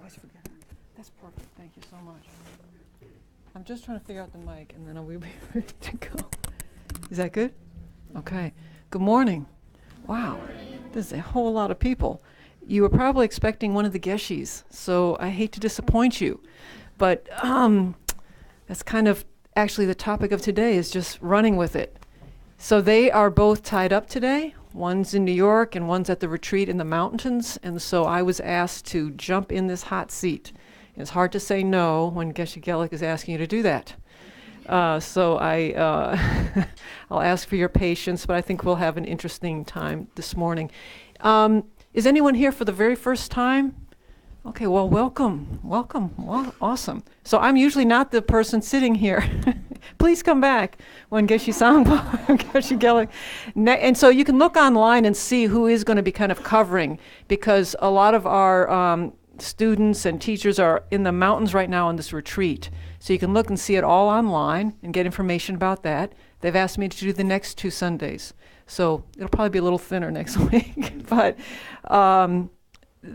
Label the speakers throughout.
Speaker 1: always forget. That's perfect. Thank you so much. I'm just trying to figure out the mic, and then we'll be ready to go. Is that good? Okay. Good morning. Wow. There's a whole lot of people. You were probably expecting one of the Geshis, so I hate to disappoint you. But that's kind of actually the topic of today, is just running with it. So they are both tied up today. One's in New York and one's at the retreat in the mountains. And so I was asked to jump in this hot seat. It's hard to say no when Geshe Gelik is asking you to do that. So I'll ask for your patience, but I think we'll have an interesting time this morning. Is anyone here for the very first time? Okay, well, welcome. Well, awesome. So I'm usually not the person sitting here. Please come back when Geshe Sangpa, Geshe Gelik. And so you can look online and see who is going to be kind of covering, because a lot of our students and teachers are in the mountains right now on this retreat. So you can look and see it all online and get information about that. They've asked me to do the next 2 Sundays. So it'll probably be a little thinner next week. But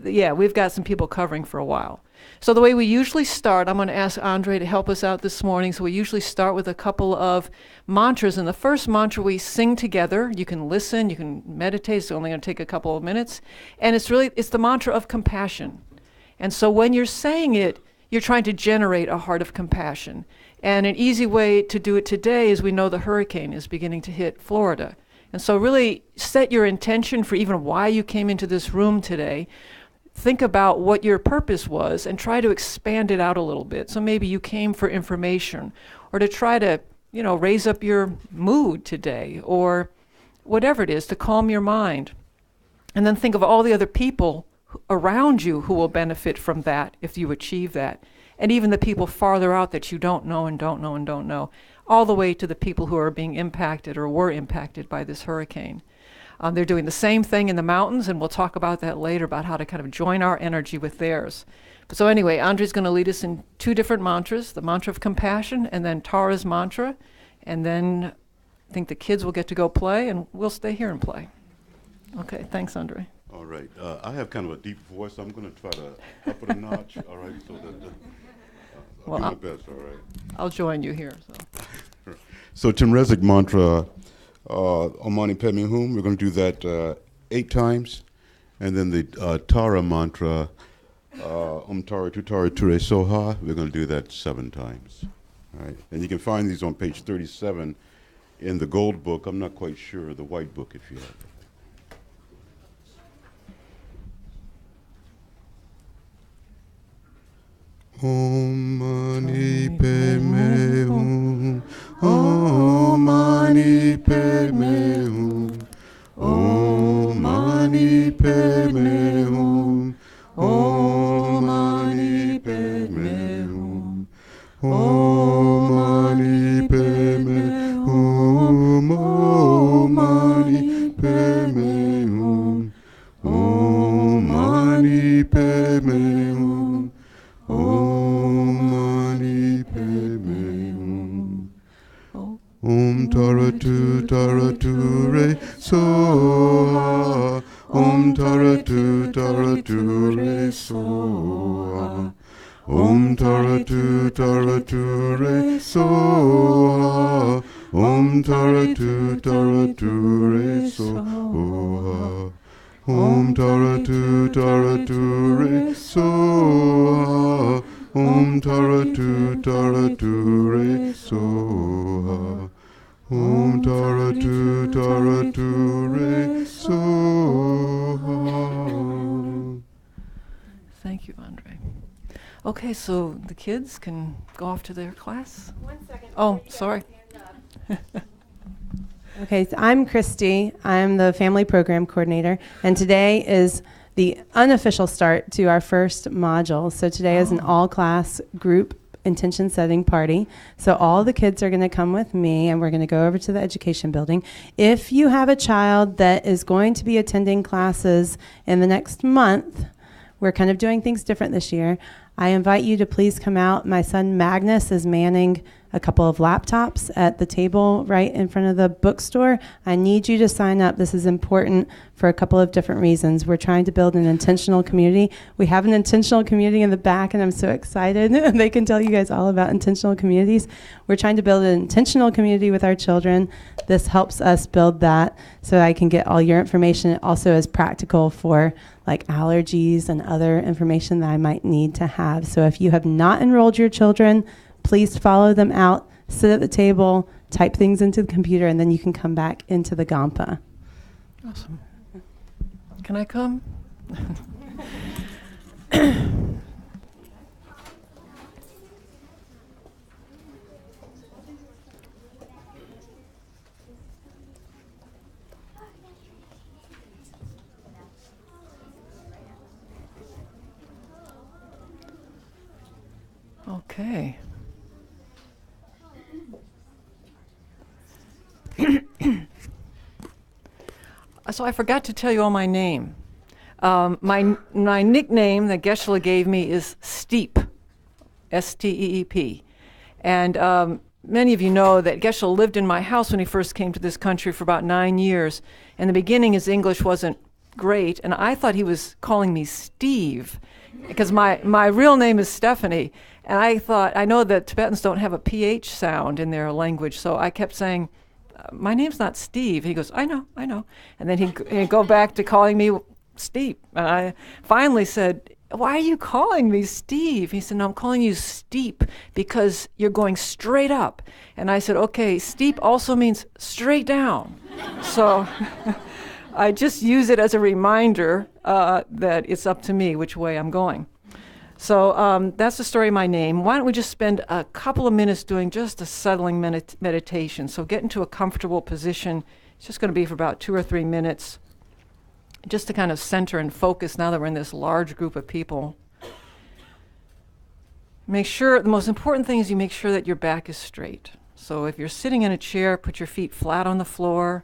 Speaker 1: yeah, we've got some people covering for a while. So the way we usually start, I'm going to ask Andre to help us out this morning. So we usually start with a couple of mantras. And the first mantra we sing together. You can listen, you can meditate. It's only going to take a couple of minutes. And it's the mantra of compassion. And so when you're saying it, you're trying to generate a heart of compassion. And an easy way to do it today is we know the hurricane is beginning to hit Florida. And so really set your intention for even why you came into this room today. Think about what your purpose was and try to expand it out a little bit. So maybe you came for information or to try to, raise up your mood today or whatever it is, to calm your mind. And then think of all the other people around you who will benefit from that if you achieve that. And even the people farther out that you don't know and don't know and don't know, all the way to the people who are being impacted or were impacted by this hurricane. They're doing the same thing in the mountains, and we'll talk about that later, about how to kind of join our energy with theirs. So anyway, Andre's going to lead us in 2 different mantras, the mantra of compassion and then Tara's mantra. And then I think the kids will get to go play, and we'll stay here and play. Okay, thanks, Andre.
Speaker 2: All right. I have kind of a deep voice. I'm going to try to up it a notch, all right, so that I'll do my best, all right?
Speaker 1: I'll join you here.
Speaker 2: So Timrezik mantra, Om Mani Padme Hum, we're going to do that 8 times. And then the Tara mantra, Om Tara Tutara Ture Soha, we're going to do that 7 times. All right. And you can find these on page 37 in the gold book. I'm not quite sure, the white book if you have it. Om Mani Padme Hum, Om Mani Padme Hum, Om Mani Padme Hum, Om Mani Padme Hum, Om Mani Padme Hum, Om Mani Padme Hum, Om Mani Padme Hum, Om Mani Padme Hum. Om Tara Tu Re Soha. Om Tara Tu Re Soha. Om Tara Tu Re Soha. Om Tara Tu Re Soha. Om Tara Tu Re Soha. Om Tara Tu Re Soha. Om Tara Tu Re Soha.
Speaker 1: Thank you, Andre. Okay, so the kids can go off to their class.
Speaker 3: 1 second.
Speaker 1: Oh, sorry.
Speaker 3: Okay, so I'm Christy. I'm the family program coordinator, and today is the unofficial start to our first module. So today is an all-class group intention setting party. So all the kids are going to come with me, and we're going to go over to the education building. If you have a child that is going to be attending classes in the next month, we're kind of doing things different this year. I invite you to please come out. My son Magnus is manning a couple of laptops at the table right in front of the bookstore. I need you to sign up. This is important for a couple of different reasons. We're trying to build an intentional community. We have an intentional community in the back, and I'm so excited. They can tell you guys all about intentional communities. We're trying to build an intentional community with our children. This helps us build that so I can get all your information. It also is practical for like allergies and other information that I might need to have. So if you have not enrolled your children, please follow them out, sit at the table, type things into the computer, and then you can come back into the Gampa.
Speaker 1: Awesome. Can I come? Okay. So I forgot to tell you all my name. My nickname that Geshe gave me is Steep, S-T-E-E-P. And many of you know that Geshe lived in my house when he first came to this country for about 9 years. In the beginning, his English wasn't great, and I thought he was calling me Steve, because my real name is Stephanie. And I thought, I know that Tibetans don't have a PH sound in their language, so I kept saying, my name's not Steve. He goes, I know. And then he'd go back to calling me Steve. And I finally said, why are you calling me Steve? He said, no, I'm calling you Steep because you're going straight up. And I said, okay, steep also means straight down. So I just use it as a reminder that it's up to me which way I'm going. So that's the story of my name. Why don't we just spend a couple of minutes doing just a settling meditation. So get into a comfortable position. It's just going to be for about 2 or 3 minutes, just to kind of center and focus now that we're in this large group of people. Make sure, the most important thing is you make sure that your back is straight. So if you're sitting in a chair, put your feet flat on the floor.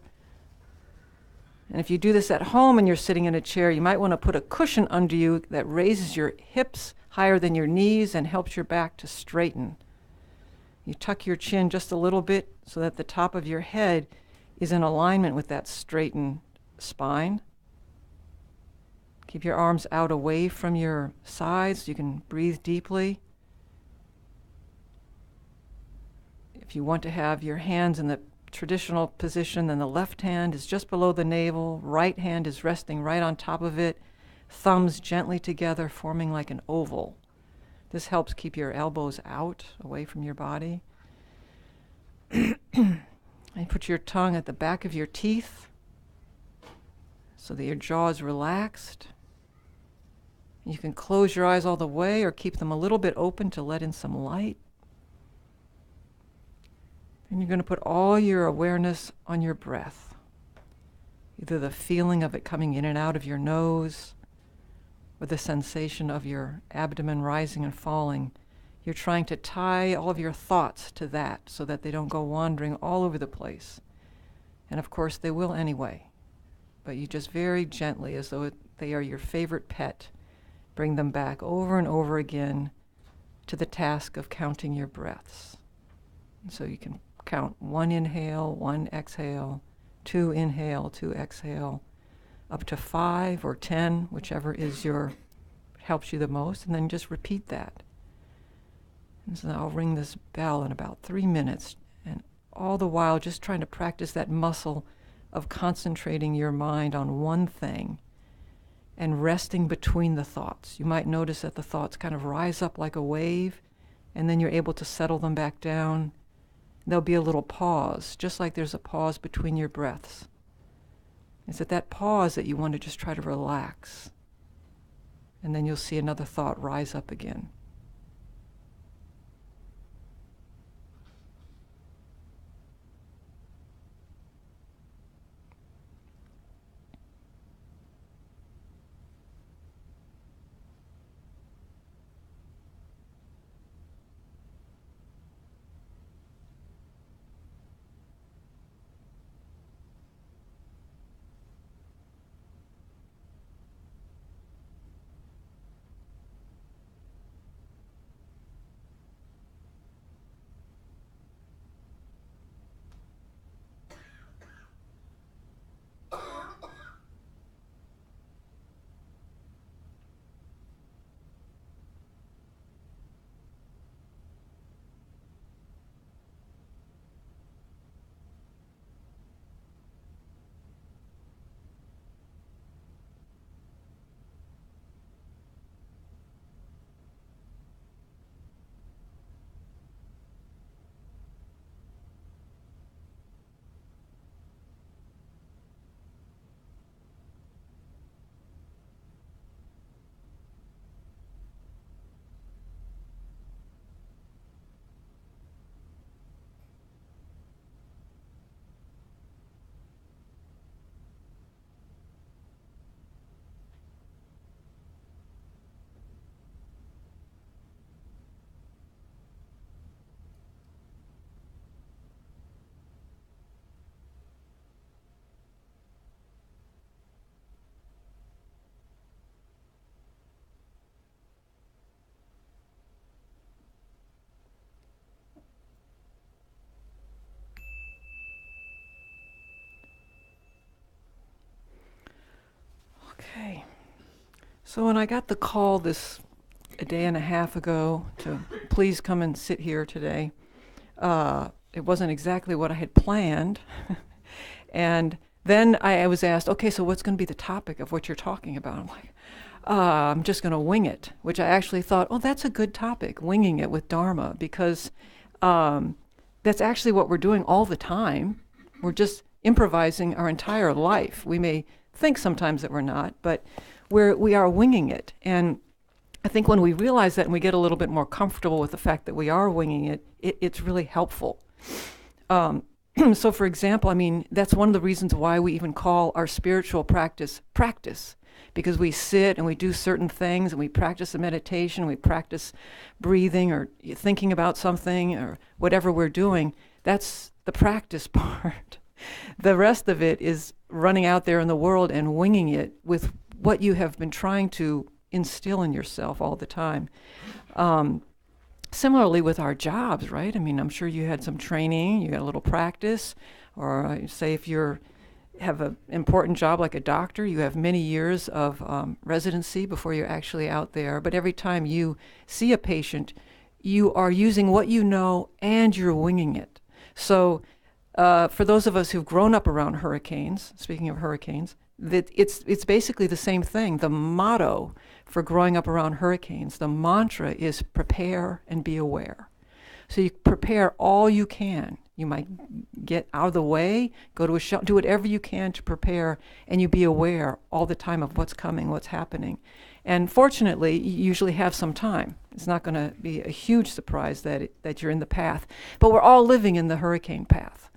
Speaker 1: And if you do this at home and you're sitting in a chair, you might want to put a cushion under you that raises your hips higher than your knees and helps your back to straighten. You tuck your chin just a little bit so that the top of your head is in alignment with that straightened spine. Keep your arms out away from your sides. You can breathe deeply. If you want to have your hands in the traditional position, then the left hand is just below the navel, right hand is resting right on top of it, thumbs gently together, forming like an oval. This helps keep your elbows out, away from your body. And put your tongue at the back of your teeth so that your jaw is relaxed. You can close your eyes all the way or keep them a little bit open to let in some light. And you're going to put all your awareness on your breath, either the feeling of it coming in and out of your nose or the sensation of your abdomen rising and falling. You're trying to tie all of your thoughts to that so that they don't go wandering all over the place. And of course they will anyway, but you just very gently, as though they are your favorite pet, bring them back over and over again to the task of counting your breaths. And so you can count 1 inhale, 1 exhale, 2 inhale, 2 exhale, up to 5 or 10, whichever is helps you the most, and then just repeat that. And so I'll ring this bell in about 3 minutes, and all the while just trying to practice that muscle of concentrating your mind on one thing and resting between the thoughts. You might notice that the thoughts kind of rise up like a wave, and then you're able to settle them back down. There'll be a little pause, just like there's a pause between your breaths. It's at that pause that you want to just try to relax. And then you'll see another thought rise up again. So when I got the call a day and a half ago to please come and sit here today, it wasn't exactly what I had planned. And then I was asked, okay, so what's going to be the topic of what you're talking about? I'm like, I'm just going to wing it, which I actually thought, oh, that's a good topic, winging it with Dharma, because that's actually what we're doing all the time. We're just improvising our entire life. We may think sometimes that we're not, but we are winging it. And I think when we realize that and we get a little bit more comfortable with the fact that we are winging it, it's really helpful. So for example, I mean, that's one of the reasons why we even call our spiritual practice, because we sit and we do certain things and we practice the meditation, we practice breathing or thinking about something or whatever we're doing. That's the practice part. The rest of it is running out there in the world and winging it with what you have been trying to instill in yourself all the time. Similarly with our jobs, right? I mean, I'm sure you had some training, you got a little practice, or say if you have an important job like a doctor, you have many years of residency before you're actually out there. But every time you see a patient, you are using what you know and you're winging it. So for those of us who've grown up around hurricanes, speaking of hurricanes, that it's basically the same thing. The motto for growing up around hurricanes, the mantra is prepare and be aware. So you prepare all you can. You might get out of the way, go to a shelter, do whatever you can to prepare, and you be aware all the time of what's coming, what's happening. And fortunately, you usually have some time. It's not going to be a huge surprise that you're in the path. But we're all living in the hurricane path.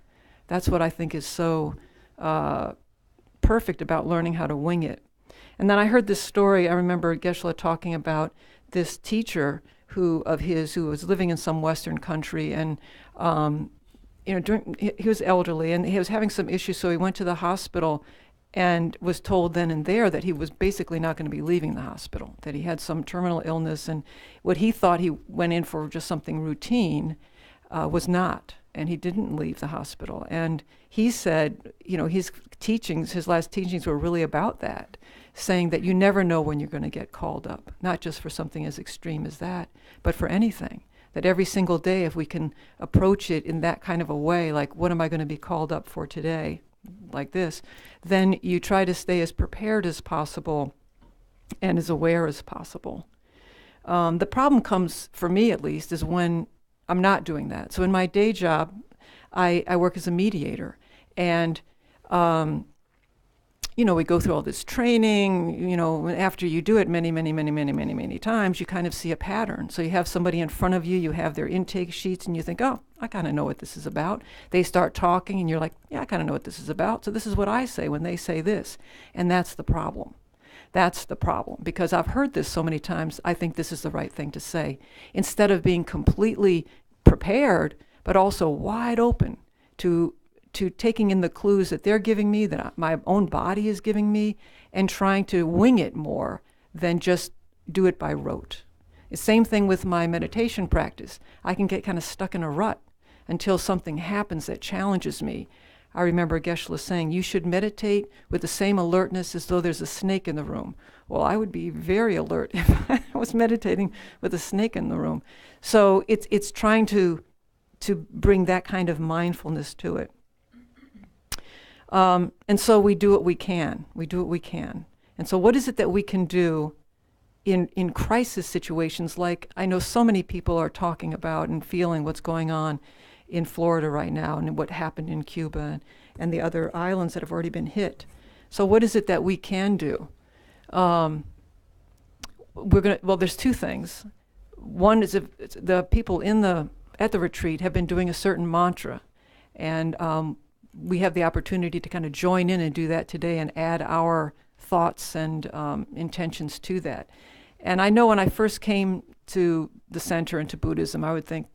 Speaker 1: That's what I think is so perfect about learning how to wing it. And then I heard this story. I remember Geshe-la talking about this teacher who was living in some Western country, and he was elderly and he was having some issues, so he went to the hospital and was told then and there that he was basically not going to be leaving the hospital, that he had some terminal illness, and what he thought he went in for just something routine was not, and he didn't leave the hospital. And he said, his last teachings were really about that, saying that you never know when you're going to get called up, not just for something as extreme as that, but for anything. That every single day, if we can approach it in that kind of a way, like what am I going to be called up for today, like this, then you try to stay as prepared as possible and as aware as possible. The problem comes, for me at least, is when I'm not doing that. So in my day job, I work as a mediator, and we go through all this training, after you do it many times, you kind of see a pattern. So you have somebody in front of you, you have their intake sheets, and you think, oh, I kind of know what this is about. They start talking, and you're like, yeah, I kind of know what this is about. So this is what I say when they say this. And that's the problem. That's the problem, because I've heard this so many times, I think this is the right thing to say. Instead of being completely prepared, but also wide open to taking in the clues that they're giving me, that my own body is giving me, and trying to wing it more than just do it by rote. The same thing with my meditation practice. I can get kind of stuck in a rut until something happens that challenges me. I remember Geshe-la saying, you should meditate with the same alertness as though there's a snake in the room. Well, I would be very alert if I was meditating with a snake in the room. So it's trying to bring that kind of mindfulness to it. And so we do what we can. And so what is it that we can do in crisis situations, like I know so many people are talking about and feeling what's going on in Florida right now and what happened in Cuba and the other islands that have already been hit. So what is it that we can do? There's two things. One is if the people at the retreat have been doing a certain mantra, and we have the opportunity to kind of join in and do that today and add our thoughts and intentions to that. And I know when I first came to the center and to Buddhism, I would think,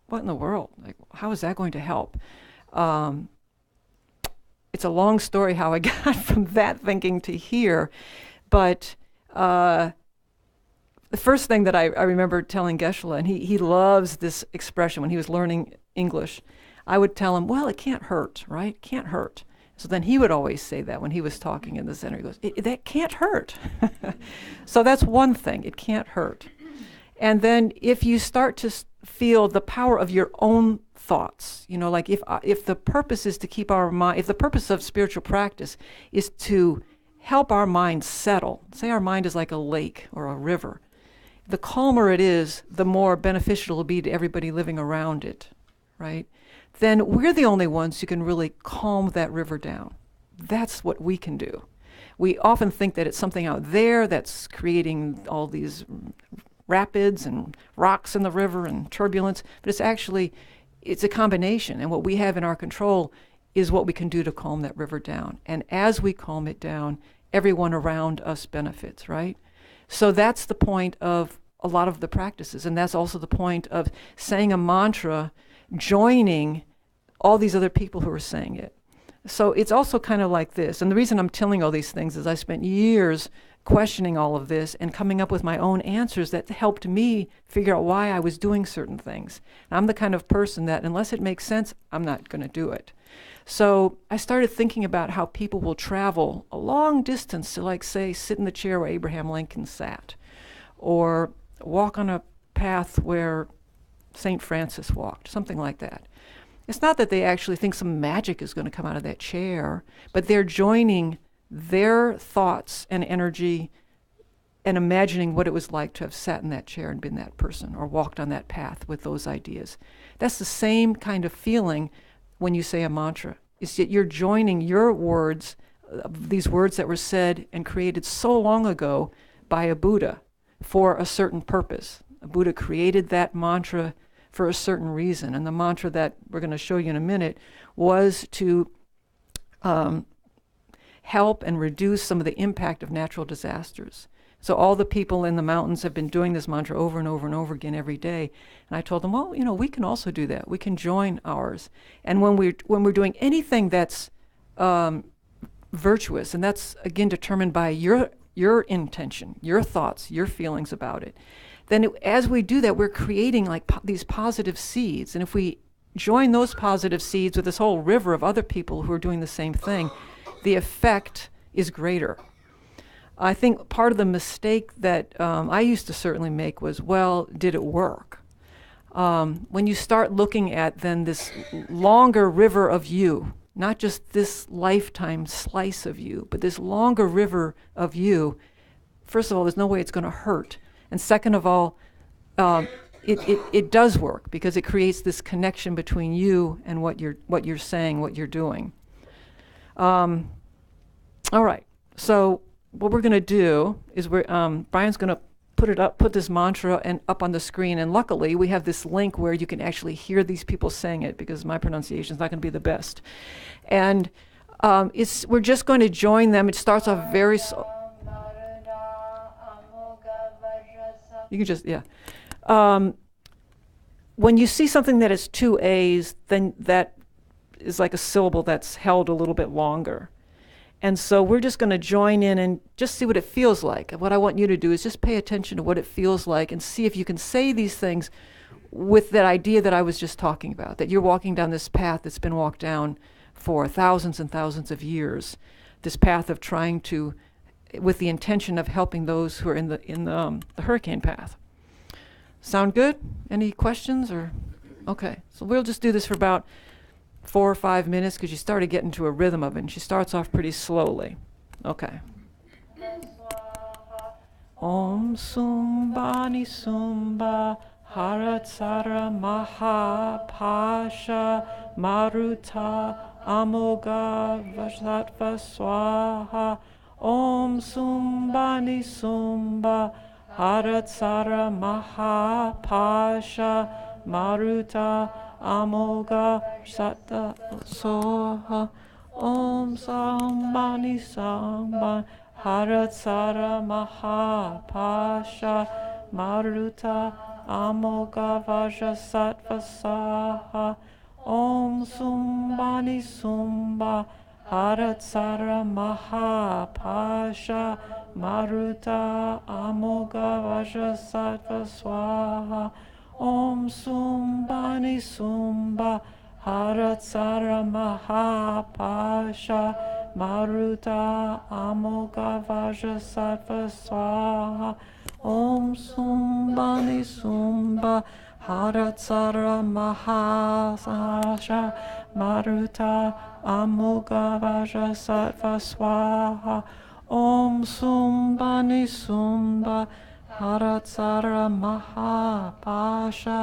Speaker 1: what in the world? Like, how is that going to help? It's a long story how I got from that thinking to here, but the first thing that I remember telling Geshe-la, and he loves this expression when he was learning English, I would tell him, well, it can't hurt, right? It can't hurt. So then he would always say that when he was talking in the center. He goes, that can't hurt. So that's one thing. It can't hurt. And then if you start to feel the power of your own thoughts, like if the purpose is to keep our mind, if the purpose of spiritual practice is to help our mind settle, say our mind is like a lake or a river, the calmer it is, the more beneficial it will be to everybody living around it, right? Then we're the only ones who can really calm that river down. That's what we can do. We often think that it's something out there that's creating all these rapids and rocks in the river and turbulence, but it's a combination. And what we have in our control is what we can do to calm that river down. And as we calm it down, everyone around us benefits, right? So that's the point of a lot of the practices. And that's also the point of saying a mantra, joining all these other people who are saying it. So it's also kind of like this. And the reason I'm telling all these things is I spent years questioning all of this and coming up with my own answers that helped me figure out why I was doing certain things. And I'm the kind of person that unless it makes sense, I'm not going to do it. So I started thinking about how people will travel a long distance to, like, say, sit in the chair where Abraham Lincoln sat, or walk on a path where St. Francis walked, something like that. It's not that they actually think some magic is going to come out of that chair, but they're joining their thoughts and energy and imagining what it was like to have sat in that chair and been that person or walked on that path with those ideas. That's the same kind of feeling when you say a mantra. Is that you're joining your words, these words that were said and created so long ago by a Buddha for a certain purpose. A Buddha created that mantra for a certain reason. And the mantra that we're going to show you in a minute was to help and reduce some of the impact of natural disasters. So all the people in the mountains have been doing this mantra over and over and over again every day. And I told them, well, we can also do that. We can join ours. And when we're doing anything that's virtuous, and that's again determined by your intention, your thoughts, your feelings about it, then as we do that, we're creating these positive seeds. And if we join those positive seeds with this whole river of other people who are doing the same thing, the effect is greater. I think part of the mistake that I used to certainly make was, well, did it work? When you start looking at then this longer river of you, not just this lifetime slice of you, but this longer river of you, first of all, there's no way it's going to hurt. And second of all, it does work because it creates this connection between you and what you're saying, what you're doing. All right. So what we're going to do is Brian's going to put this mantra up on the screen, and luckily we have this link where you can actually hear these people saying it because my pronunciation is not going to be the best. And we're just going to join them. It starts off very. You can just, yeah. When you see something that is two A's, then that is like a syllable that's held a little bit longer. And so we're just going to join in and just see what it feels like. And what I want you to do is just pay attention to what it feels like and see if you can say these things with that idea that I was just talking about, that you're walking down this path that's been walked down for thousands and thousands of years, this path of trying to, with the intention of helping those who are in the hurricane path. Sound good? Any questions or? Okay, so we'll just do this for about 4 or 5 minutes because you started getting to a rhythm of it, and she starts off pretty slowly. Okay. Om Sumbani Sumba Haratsara Maha Pasha Maruta Amoga Vajlatva Swaha Om Sumbani Sumba Haratsara Maha Pasha Maruta Amoga Satta Soha Om Sambani Samba Haratsara Maha Pasha Maruta Amoga Vaja Sattva Saha Om Sumbani Sumba Haratsara Maha Pasha Maruta Amoga Vaja Sattva Swaha Om Sumbani Sumba Haratsara Mahapasha Maruta Amogavaja Sattva Swaha Om Sumbani Sumba Haratsara Mahasasha Maruta Amogavaja Sattva Swaha Om Sumbani Sumba Haratsara Mahapasha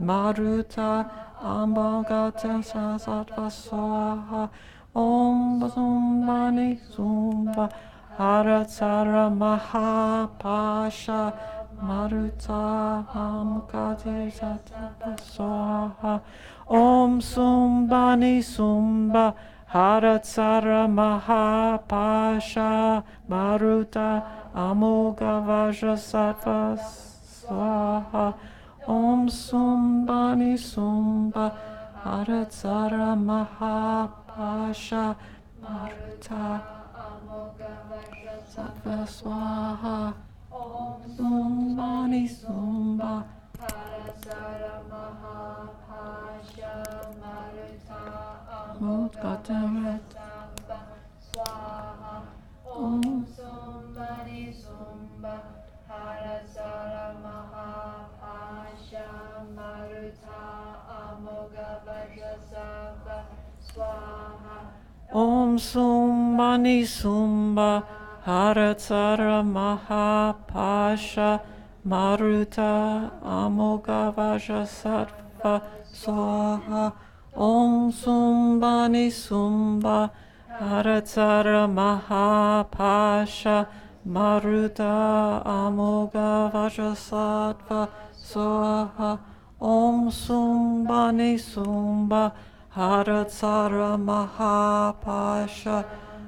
Speaker 1: Maruta Ambagata Sattva Swaha Om Sumbani Sumba Haratsara Mahapasha Maruta Ambagata Sattva Swaha Om Sumbani Sumba Haratsara Mahapasha Maruta Amogavaja Sattva Swaha Om Sumbani Sumba Haratsara Mahapasha Maruta Amogavaja Sattva Swaha Om Sumbani Sumba Haratsara Mahapasha Maruta Amogavaja Swaha Om Sumbani Sumba Haratsara Mahapasha Maruta Amogavaja Sattva Swaha Om Sumbani Sumba Haratsara Mahapasha Maruta Amogavaja Sattva Swaha Om Sumbani Sumba Haratsara Mahapasha Maruta Amogavaja Sattva Swaha Om Sumbani Sumba Haratsara Mahapasha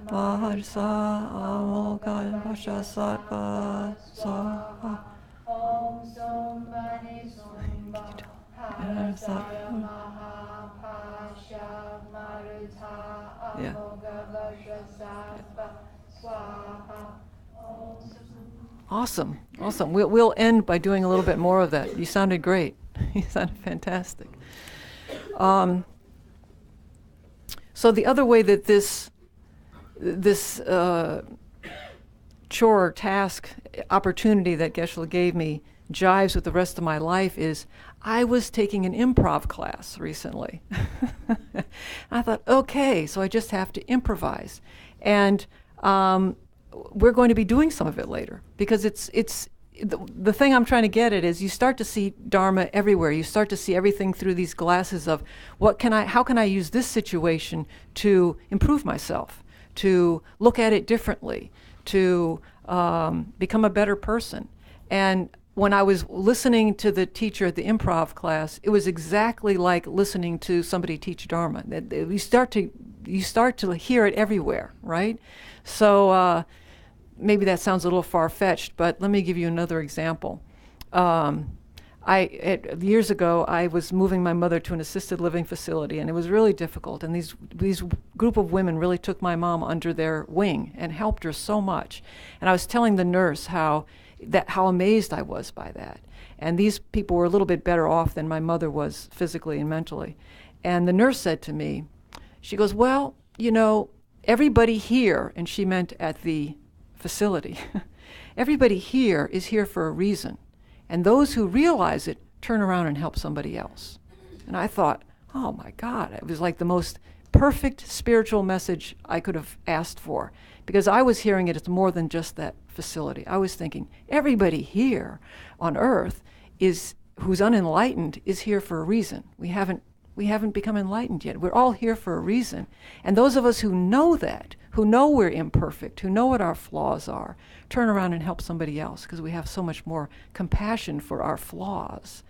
Speaker 1: Maruta Amogavaja Sattva Swaha Om Sumbani Sumba Haratsara Mahapasha Maruta Amogavaja Sattva Swaha. Awesome. We'll end by doing a little bit more of that. You sounded great. You sounded fantastic. So the other way that this chore, task, opportunity that Geshe-la gave me jives with the rest of my life is I was taking an improv class recently. I thought, okay, so I just have to improvise. And we're going to be doing some of it later because it's the thing I'm trying to get at is you start to see Dharma everywhere. You start to see everything through these glasses of how can I use this situation to improve myself, to look at it differently, to become a better person. And when I was listening to the teacher at the improv class, it was exactly like listening to somebody teach Dharma. You start to hear it everywhere, right? So maybe that sounds a little far-fetched, but let me give you another example. Years ago, I was moving my mother to an assisted living facility, and it was really difficult. And these group of women really took my mom under their wing and helped her so much. And I was telling the nurse how amazed I was by that. And these people were a little bit better off than my mother was physically and mentally. And the nurse said to me, she goes, well, everybody here, and she meant at the facility, everybody here is here for a reason. And those who realize it turn around and help somebody else. And I thought, oh my God, it was like the most perfect spiritual message I could have asked for. Because I was hearing it's more than just that facility. I was thinking, everybody here on earth who's unenlightened is here for a reason. We haven't become enlightened yet. We're all here for a reason. And those of us who know that, who know we're imperfect, who know what our flaws are, turn around and help somebody else because we have so much more compassion for our flaws.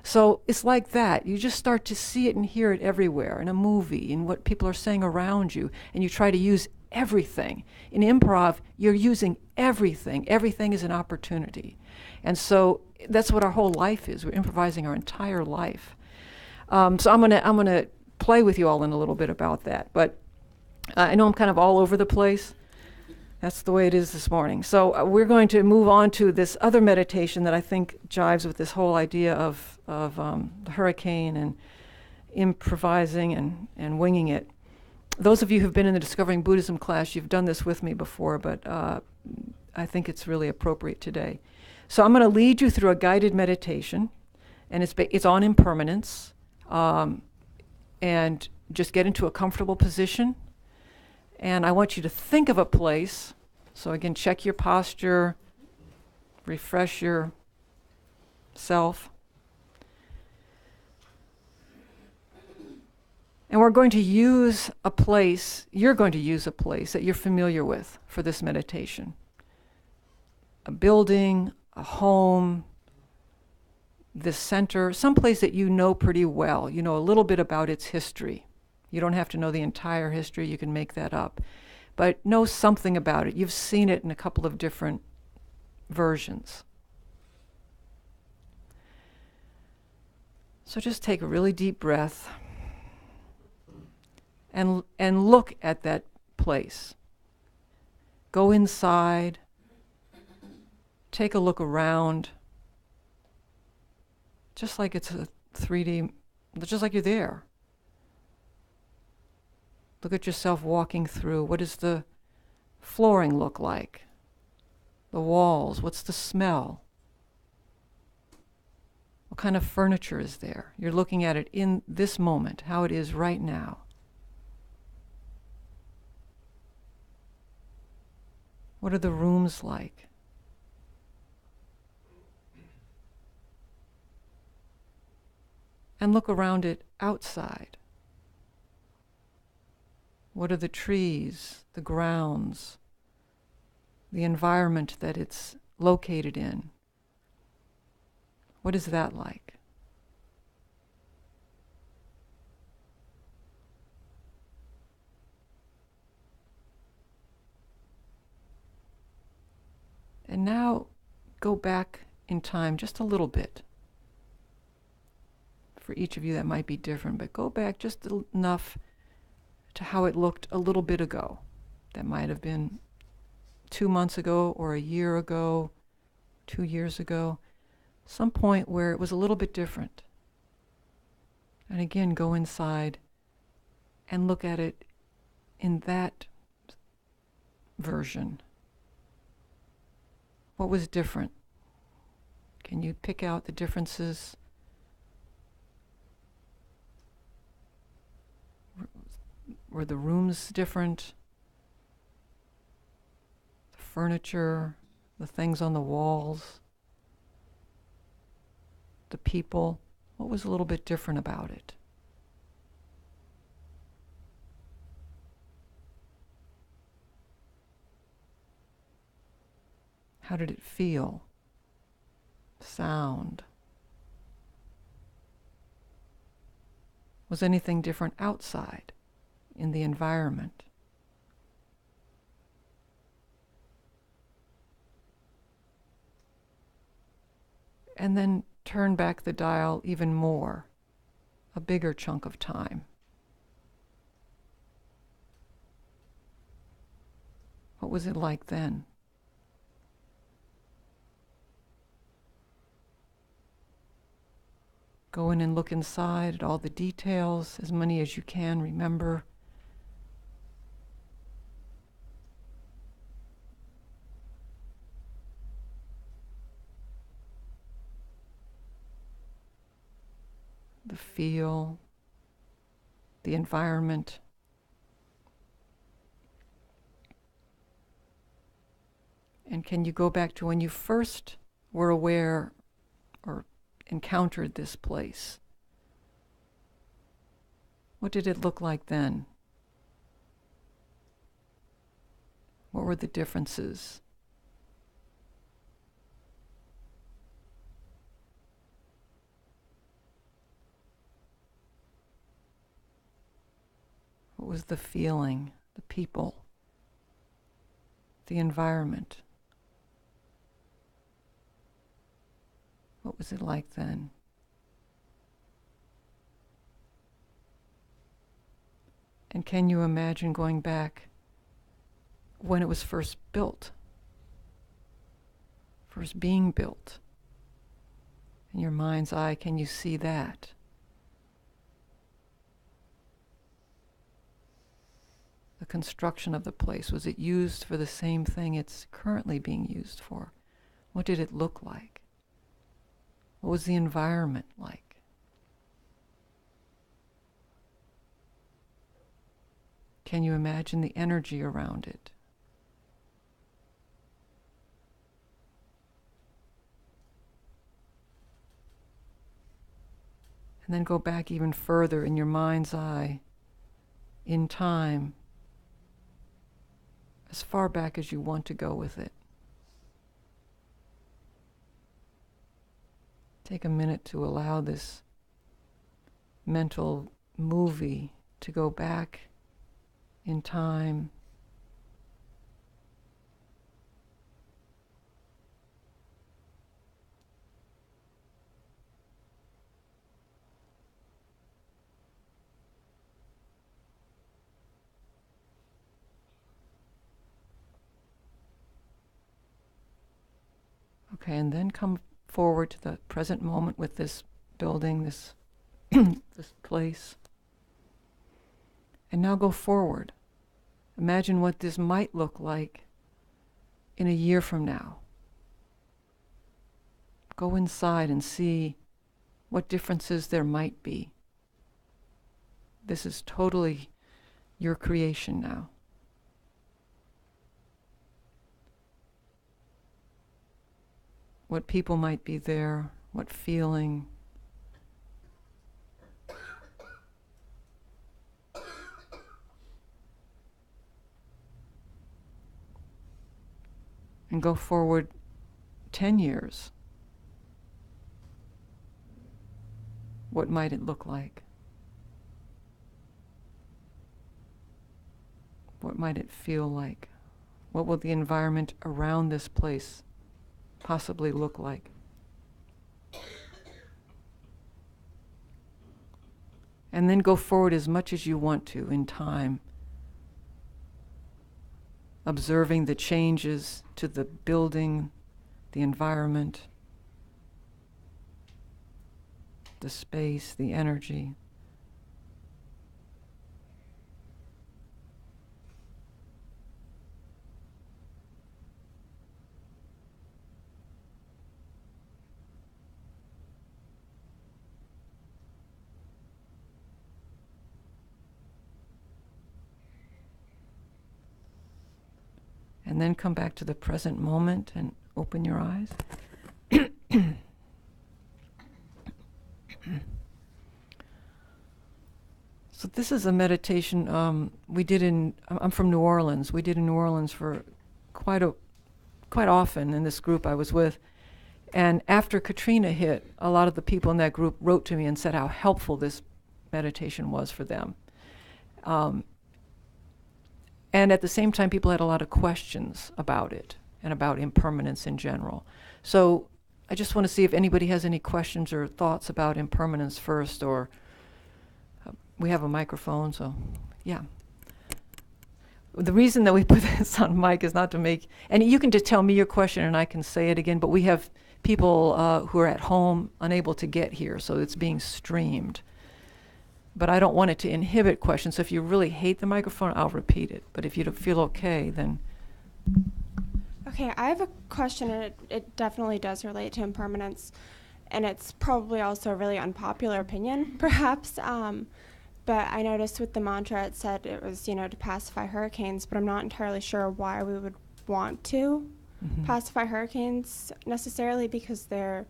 Speaker 1: So it's like that. You just start to see it and hear it everywhere, in a movie, in what people are saying around you, and you try to use everything. In improv, you're using everything. Everything is an opportunity. And so that's what our whole life is. We're improvising our entire life. So I'm gonna play with you all in a little bit about that. But I know I'm kind of all over the place. That's the way it is this morning. So we're going to move on to this other meditation that I think jives with this whole idea of the hurricane and improvising and winging it. Those of you who've been in the Discovering Buddhism class, you've done this with me before, but I think it's really appropriate today. So I'm going to lead you through a guided meditation, and it's on impermanence, and just get into a comfortable position. And I want you to think of a place. So again, check your posture, refresh yourself. And we're going to use a place, you're going to use a place that you're familiar with for this meditation. A building, a home, this center, someplace that you know pretty well. You know a little bit about its history. You don't have to know the entire history, you can make that up. But know something about it. You've seen it in a couple of different versions. So just take a really deep breath and look at that place. Go inside. Take a look around. Just like it's a 3D, just like you're there. Look at yourself walking through. What does the flooring look like? The walls, what's the smell? What kind of furniture is there? You're looking at it in this moment, how it is right now. What are the rooms like? And look around it outside. What are the trees, the grounds, the environment that it's located in? What is that like? And now go back in time just a little bit. For each of you that might be different, but go back just enough to how it looked a little bit ago. That might have been 2 months ago or a year ago, 2 years ago, some point where it was a little bit different. And again, go inside and look at it in that version. What was different? Can you pick out the differences? Were the rooms different? The furniture, the things on the walls, the people, what was a little bit different about it? How did it feel? Sound? Was anything different outside in the environment? And then turn back the dial even more, a bigger chunk of time. What was it like then? Go in and look inside at all the details, as many as you can remember. The feel, the environment. And can you go back to when you first were aware or encountered this place? What did it look like then? What were the differences? What was the feeling, the people, the environment? What was it like then? And can you imagine going back when it was first built, first being built? In your mind's eye, can you see that? the construction of the place? Was it used for the same thing it's currently being used for? What did it look like? What was the environment like? Can you imagine the energy around it? And then go back even further in your mind's eye, in time, as far back as you want to go with it. Take a minute to allow this mental movie to go back in time. Okay, and then come forward to the present moment with this building, this this place. And now go forward. Imagine what this might look like in a year from now. Go inside and see what differences there might be. This is totally your creation now. What people might be there, what feeling. And go forward 10 years. What might it look like? What might it feel like? What will the environment around this place possibly look like? And then go forward as much as you want to in time, observing the changes to the building, the environment, the space, the energy. And then come back to the present moment and open your eyes. So this is a meditation we did I'm from New Orleans. We did in New Orleans for quite often in this group I was with. And after Katrina hit, a lot of the people in that group wrote to me and said how helpful this meditation was for them. And at the same time, people had a lot of questions about it and about impermanence in general. So I just want to see if anybody has any questions or thoughts about impermanence first, or we have a microphone, so yeah. The reason that we put this on mic is not to make, and you can just tell me your question and I can say it again, but we have people who are at home unable to get here, so it's being streamed. But I don't want it to inhibit questions. So if you really hate the microphone, I'll repeat it. But if you don't feel okay, then...
Speaker 4: Okay, I have a question, and it definitely does relate to impermanence. And it's probably also a really unpopular opinion, perhaps. But I noticed with the mantra, it said it was, to pacify hurricanes. But I'm not entirely sure why we would want to pacify hurricanes necessarily, because they're,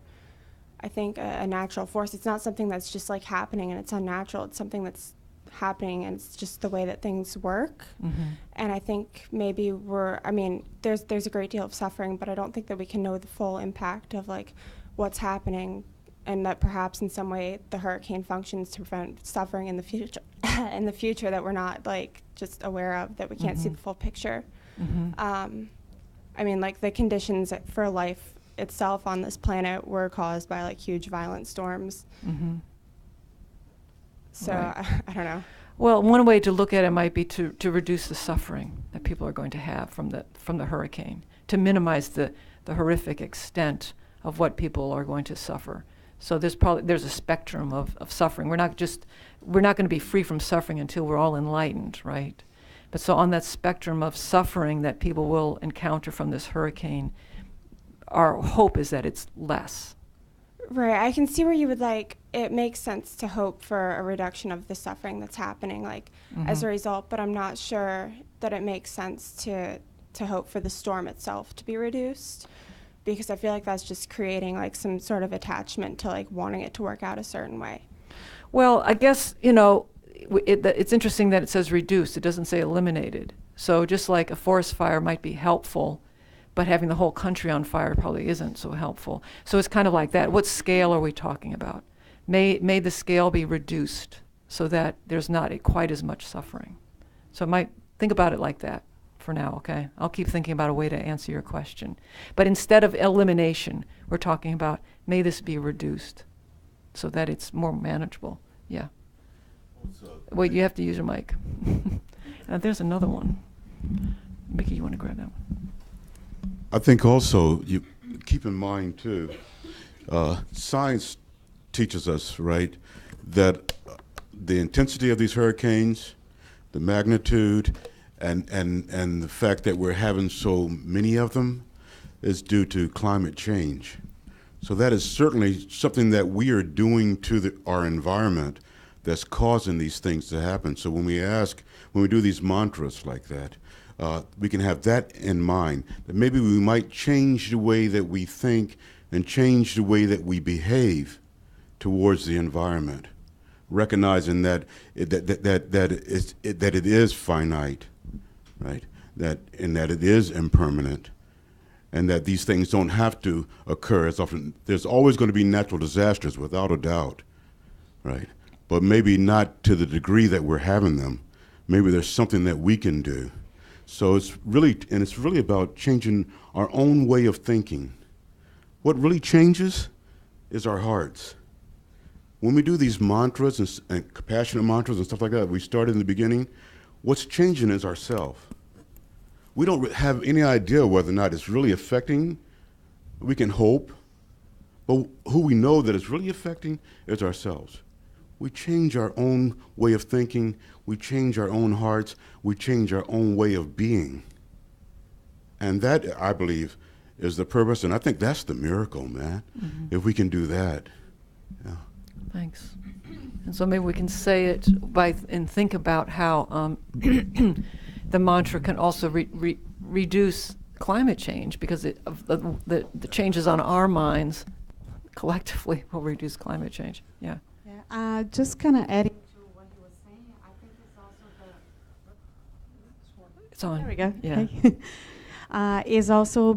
Speaker 4: I think, a natural force. It's not something that's just like happening and it's unnatural. It's something that's happening and it's just the way that things work. And I think maybe there's a great deal of suffering, but I don't think that we can know the full impact of like what's happening, and that perhaps in some way the hurricane functions to prevent suffering in the future that we're not like just aware of, that we can't see the full picture. Like the conditions for life itself on this planet were caused by like huge violent storms. So
Speaker 1: Right.
Speaker 4: I don't know.
Speaker 1: Well, one way to look at it might be to reduce the suffering that people are going to have from the hurricane, to minimize the horrific extent of what people are going to suffer. So there's a spectrum of suffering. We're not going to be free from suffering until we're all enlightened, right? But so on that spectrum of suffering that people will encounter from this hurricane, our hope is that it's less.
Speaker 4: Right. I can see where you would it makes sense to hope for a reduction of the suffering that's happening as a result, but I'm not sure that it makes sense to hope for the storm itself to be reduced, because I feel like that's just creating some sort of attachment to wanting it to work out a certain way.
Speaker 1: Well, I guess, it's interesting that it says reduced. It doesn't say eliminated. So just like a forest fire might be helpful, but having the whole country on fire probably isn't so helpful. So it's kind of like that. What scale are we talking about? May the scale be reduced so that there's not quite as much suffering. So I might think about it like that for now, okay? I'll keep thinking about a way to answer your question. But instead of elimination, we're talking about may this be reduced so that it's more manageable. Yeah. Wait, you have to use your mic. There's another one. Mickey, you want to grab that one?
Speaker 2: I think also you keep in mind too, science teaches us, right, that the intensity of these hurricanes, the magnitude, and the fact that we're having so many of them is due to climate change. So that is certainly something that we are doing to our environment that's causing these things to happen. So when we do these mantras like that, we can have that in mind, that maybe we might change the way that we think and change the way that we behave towards the environment, recognizing that it is finite, right? That it is impermanent, and that these things don't have to occur as often. There's always going to be natural disasters, without a doubt, right? But maybe not to the degree that we're having them. Maybe there's something that we can do. So it's really about changing our own way of thinking. What really changes is our hearts. When we do these mantras and compassionate mantras and stuff like that, we started in the beginning, what's changing is ourself. We don't have any idea whether or not it's really affecting. We can hope, but who we know that it's really affecting is ourselves. We change our own way of thinking, we change our own hearts, we change our own way of being. And that, I believe, is the purpose, and I think that's the miracle, man, if we can do that. Yeah.
Speaker 1: Thanks. And so maybe we can say it and think about how the mantra can also reduce climate change, because the changes on our minds collectively will reduce climate change. Yeah.
Speaker 5: Yeah. Just kind of adding to what he was saying, I think it's also
Speaker 1: It's on.
Speaker 5: There we go.
Speaker 1: Yeah.
Speaker 5: Okay. Is also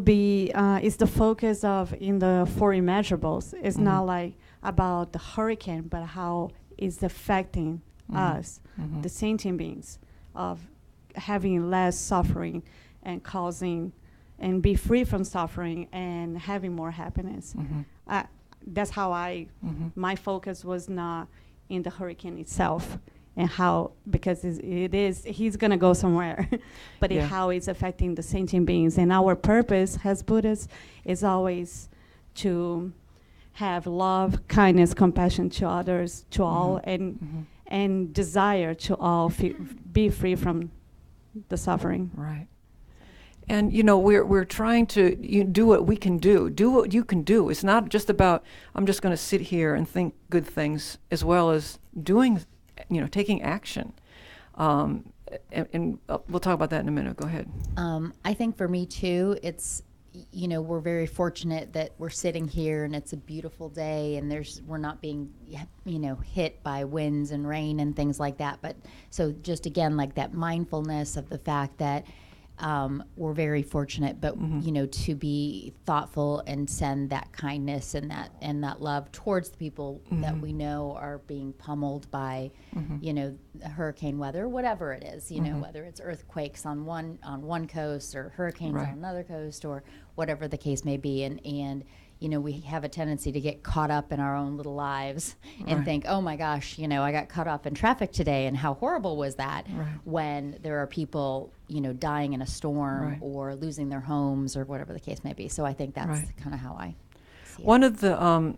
Speaker 5: is the focus of in the four immeasurables. It's not like about the hurricane, but how it's affecting us, the sentient beings, of having less suffering and causing and be free from suffering and having more happiness. That's how my focus was not in the hurricane itself and how, because he's going to go somewhere, but how it's affecting the sentient beings. And our purpose as Buddhists is always to have love, kindness, compassion to others, to all, and desire to all be free from the suffering.
Speaker 1: Right. And we're trying to do what we can do. Do what you can do. It's not just about I'm just going to sit here and think good things, as well as doing, taking action. And we'll talk about that in a minute. Go ahead.
Speaker 6: I think for me too, it's we're very fortunate that we're sitting here and it's a beautiful day and we're not being hit by winds and rain and things like that. But so just again, like that mindfulness of the fact that we're very fortunate, but to be thoughtful and send that kindness and that love towards the people that we know are being pummeled by hurricane weather, whatever it is, whether it's earthquakes on one coast or hurricanes on another coast or whatever the case may be, and we have a tendency to get caught up in our own little lives and think, oh my gosh, I got cut off in traffic today and how horrible was that, when there are people, dying in a storm or losing their homes or whatever the case may be. So I think that's kind of how I see it.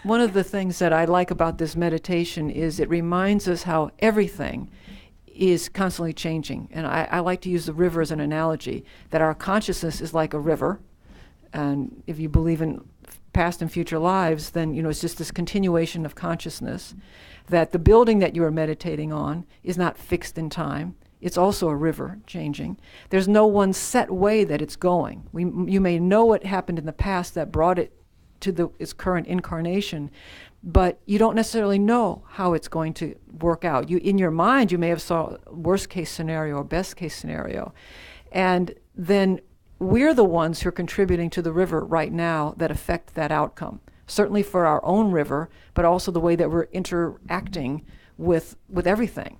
Speaker 1: One of the things that I like about this meditation is it reminds us how everything, is constantly changing. And I like to use the river as an analogy, that our consciousness is like a river. And if you believe in past and future lives, then it's just this continuation of consciousness. That the building that you are meditating on is not fixed in time. It's also a river changing. There's no one set way that it's going. You may know what happened in the past that brought it to its current incarnation, but you don't necessarily know how it's going to work out. In your mind, you may have saw worst case scenario or best case scenario. And then we're the ones who are contributing to the river right now that affect that outcome. Certainly for our own river, but also the way that we're interacting with everything.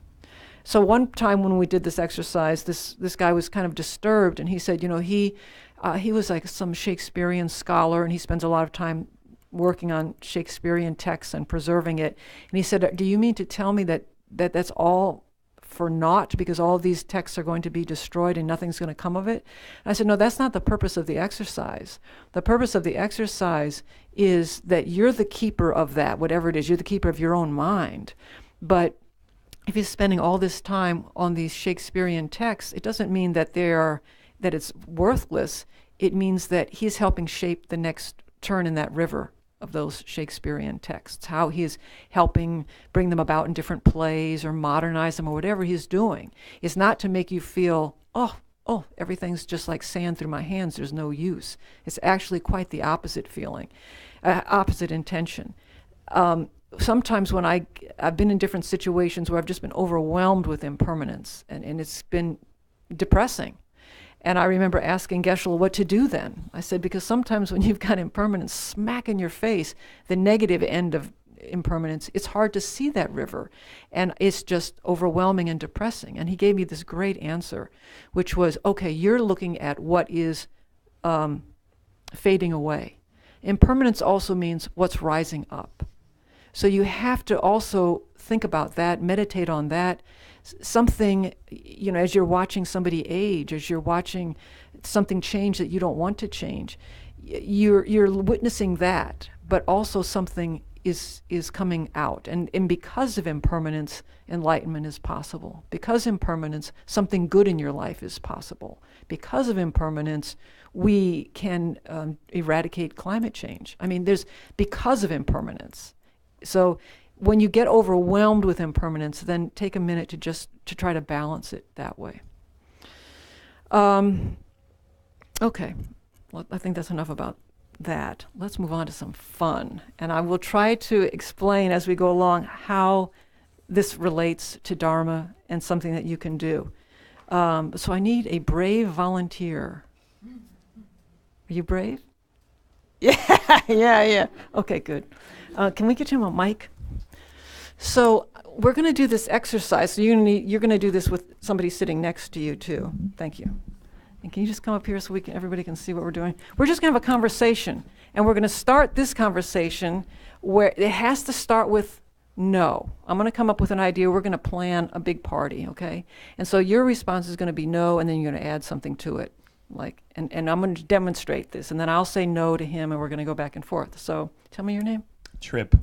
Speaker 1: So one time when we did this exercise, this guy was kind of disturbed, and he said, he was like some Shakespearean scholar, and he spends a lot of time working on Shakespearean texts and preserving it. And he said, do you mean to tell me that that's all for naught, because all these texts are going to be destroyed and nothing's going to come of it? And I said, no, that's not the purpose of the exercise. The purpose of the exercise is that you're the keeper of that, whatever it is. You're the keeper of your own mind. But if he's spending all this time on these Shakespearean texts, it doesn't mean that it's worthless. It means that he's helping shape the next turn in that river of those Shakespearean texts, how he's helping bring them about in different plays or modernize them or whatever he's doing. It's not to make you feel, oh, everything's just like sand through my hands, there's no use. It's actually quite the opposite feeling, opposite intention. Sometimes when I've been in different situations where I've just been overwhelmed with impermanence, and it's been depressing. And I remember asking Geshe-la what to do then. I said, because sometimes when you've got impermanence smack in your face, the negative end of impermanence, it's hard to see that river. And it's just overwhelming and depressing. And he gave me this great answer, which was, okay, you're looking at what is fading away. Impermanence also means what's rising up. So you have to also think about that, meditate on that. Something, as you're watching somebody age, as you're watching something change that you don't want to change, you're witnessing that, but also something is coming out. And because of impermanence, enlightenment is possible. Because impermanence, something good in your life is possible. Because of impermanence, we can eradicate climate change. I mean, because of impermanence. So when you get overwhelmed with impermanence, then take a minute to try to balance it that way. Okay, well, I think that's enough about that. Let's move on to some fun. And I will try to explain as we go along how this relates to Dharma and something that you can do. So I need a brave volunteer. Are you brave? Yeah. Okay, good. Can we get him a mic? So we're going to do this exercise. So you're going to do this with somebody sitting next to you too. Thank you. And can you just come up here so everybody can see what we're doing? We're just going to have a conversation, and we're going to start this conversation where it has to start with no. I'm going to come up with an idea. We're going to plan a big party, okay? And so your response is going to be no, and then you're going to add something to it. And I'm going to demonstrate this, and then I'll say no to him, and we're going to go back and forth. So tell me your name.
Speaker 7: Trip.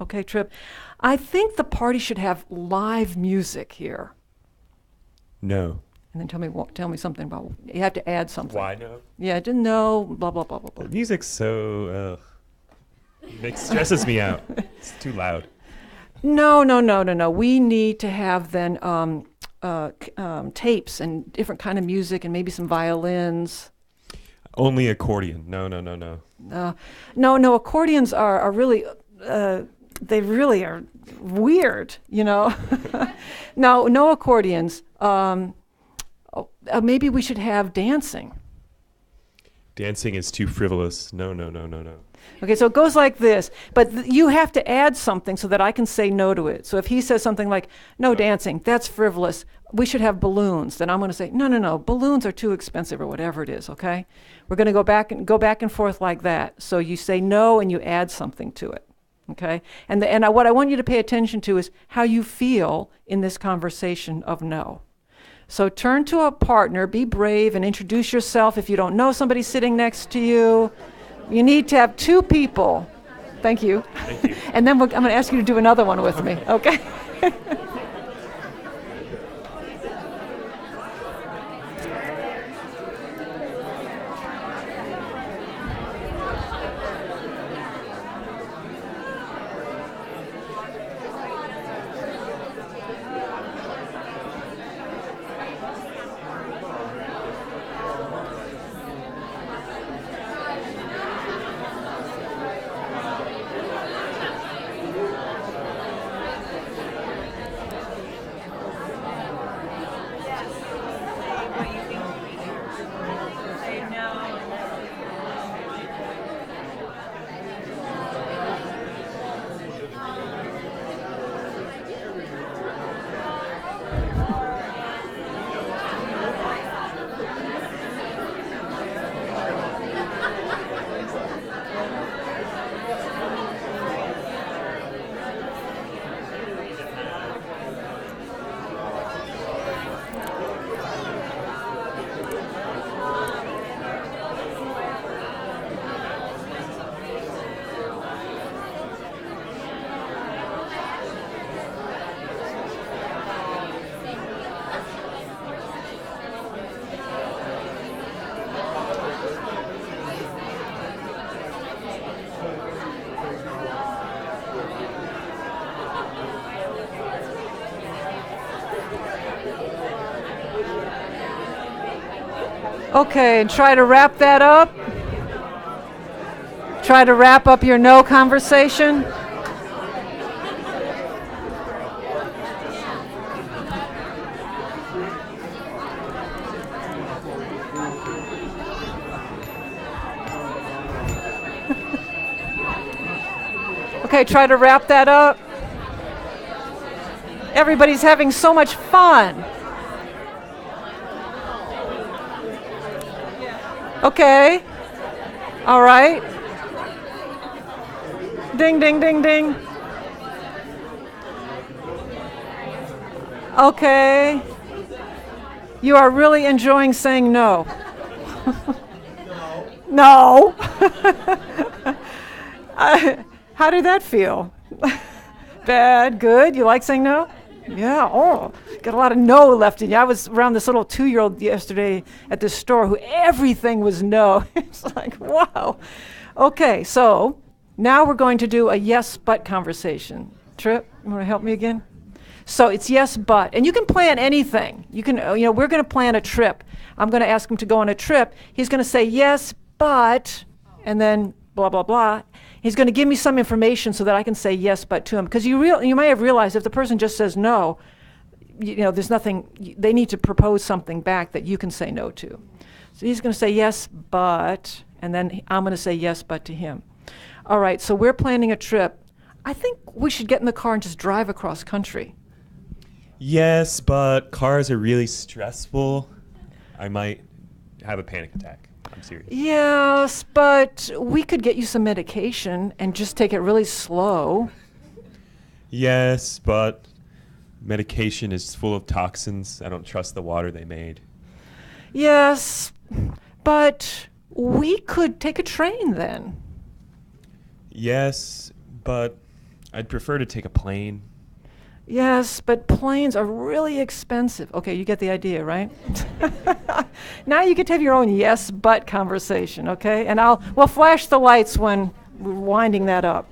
Speaker 1: Okay, Trip. I think the party should have live music here.
Speaker 7: No.
Speaker 1: And then tell me something about, you have to add something.
Speaker 7: Why no?
Speaker 1: Yeah, didn't know, blah, blah, blah, blah, blah.
Speaker 7: The music's so, it stresses me out. It's too loud.
Speaker 1: No. We need to have then tapes and different kind of music and maybe some violins.
Speaker 7: Only accordion. No.
Speaker 1: No, accordions are really, they really are weird, No accordions. Maybe we should have dancing.
Speaker 7: Dancing is too frivolous. No.
Speaker 1: Okay, so it goes like this, but you have to add something so that I can say no to it. So if he says something like, no dancing, that's frivolous, we should have balloons, then I'm going to say, no, balloons are too expensive or whatever it is, okay? We're going to go back and forth like that. So you say no and you add something to it, okay? And what I want you to pay attention to is how you feel in this conversation of no. So turn to a partner, be brave, and introduce yourself. If you don't know somebody sitting next to you, you need to have two people. Thank you. And then I'm going to ask you to do another one with me, okay? Okay, and try to wrap that up. Try to wrap up your no conversation. Okay, try to wrap that up. Everybody's having so much fun. Okay. All right. Ding, ding, ding, ding. Okay. You are really enjoying saying no. No. How did that feel? Bad, good? You like saying no? Yeah, oh, got a lot of no left in you. I was around this little 2-year-old yesterday at this store who everything was no. It's like, wow. Okay, so now we're going to do a yes, but conversation. Trip, you want to help me again? So it's yes, but. And you can plan anything. You can, we're going to plan a trip. I'm going to ask him to go on a trip. He's going to say yes, but, and then blah, blah, blah. He's going to give me some information so that I can say yes, but to him. Because you may have realized if the person just says no, there's nothing, they need to propose something back that you can say no to. So he's going to say yes, but, and then I'm going to say yes, but to him. All right, so we're planning a trip. I think we should get in the car and just drive across country.
Speaker 7: Yes, but cars are really stressful. I might have a panic attack. I'm serious.
Speaker 1: Yes, but we could get you some medication and just take it really slow.
Speaker 7: Yes, but medication is full of toxins. I don't trust the water they made.
Speaker 1: Yes, but we could take a train then.
Speaker 7: Yes, but I'd prefer to take a plane.
Speaker 1: Yes, but planes are really expensive. Okay, you get the idea, right? Now you get to have your own yes, but conversation, okay? And we'll flash the lights when we're winding that up.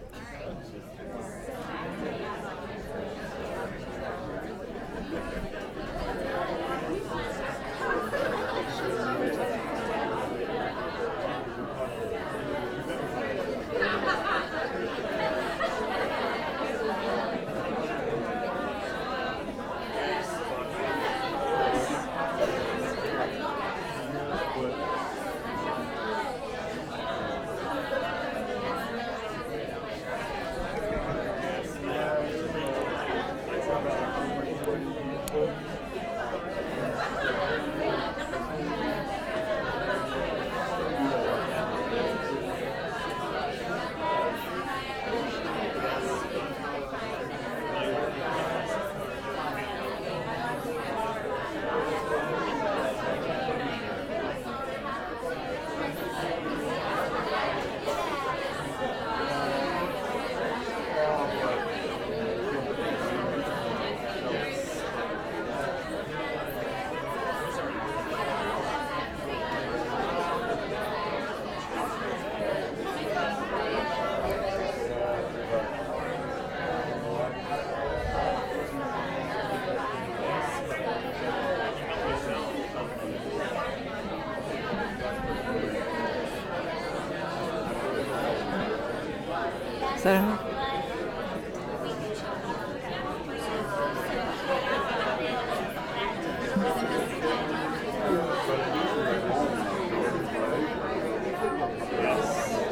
Speaker 1: Is that enough?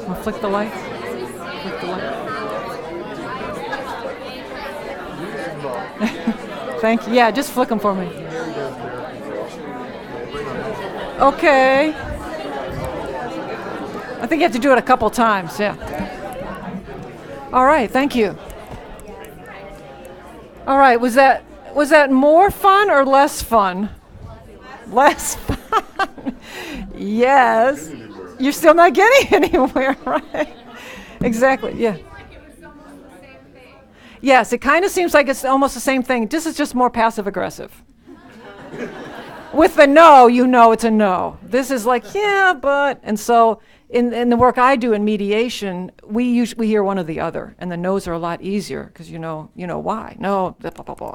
Speaker 1: Wanna flick the light? Flick the light. Thank you. Yeah, just flick them for me. Okay. I think you have to do it a couple times, yeah. All right, thank you. All right, was that more fun or less fun? Less fun. Yes. You're still not getting anywhere, right? Exactly, yeah. Yes, it kind of seems like it's almost the same thing. This is just more passive aggressive. With the no, you know it's a no. This is like, yeah, but, and so in the work I do in mediation, we hear one or the other, and the no's are a lot easier because you know why. No, blah, blah, blah, blah.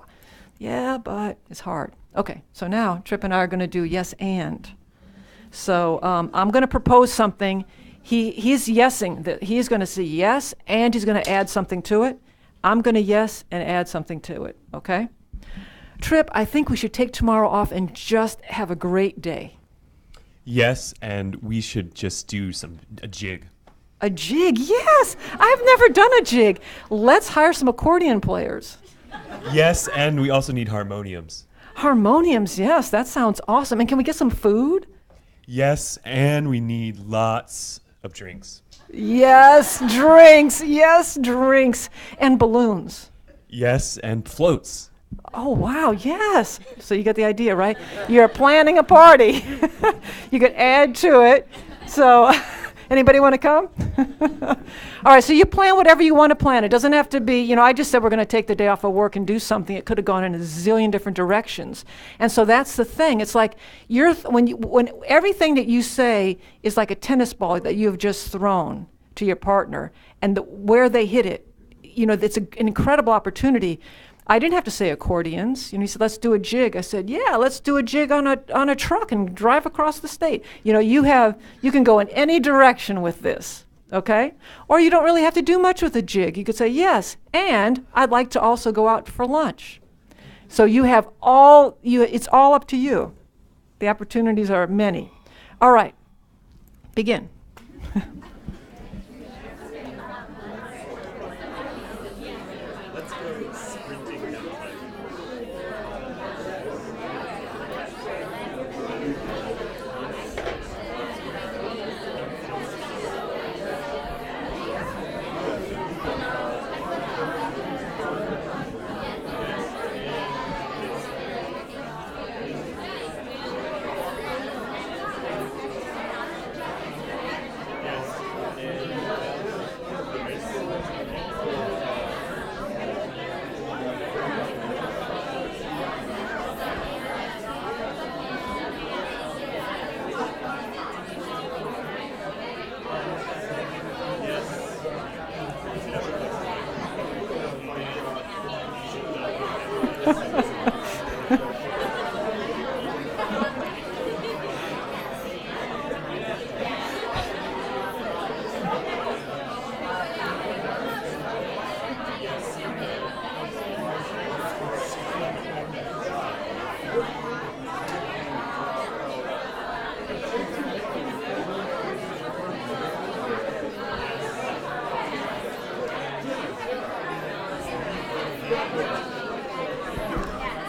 Speaker 1: Yeah, but it's hard. Okay, so now Trip and I are going to do yes and. So I'm going to propose something. He's yesing. That he's going to say yes, and he's going to add something to it. I'm going to yes and add something to it, okay? Trip, I think we should take tomorrow off and just have a great day.
Speaker 7: Yes, and we should just do a jig.
Speaker 1: A jig, yes! I've never done a jig. Let's hire some accordion players.
Speaker 7: Yes, and we also need harmoniums.
Speaker 1: Harmoniums, yes, that sounds awesome. And can we get some food?
Speaker 7: Yes, and we need lots of drinks.
Speaker 1: Yes, drinks, and balloons.
Speaker 7: Yes, and floats.
Speaker 1: Oh, wow, yes. So you get the idea, right? You're planning a party. You could add to it. So anybody want to come? All right, so you plan whatever you want to plan. It doesn't have to be, I just said we're going to take the day off of work and do something. It could have gone in a zillion different directions. And so that's the thing. It's like when everything that you say is like a tennis ball that you have just thrown to your partner, and where they hit it, it's an incredible opportunity. I didn't have to say accordions. He said, let's do a jig. I said, yeah, let's do a jig on a truck and drive across the state. You can go in any direction with this, okay? Or you don't really have to do much with a jig. You could say, yes, and I'd like to also go out for lunch. So it's all up to you. The opportunities are many. All right, begin.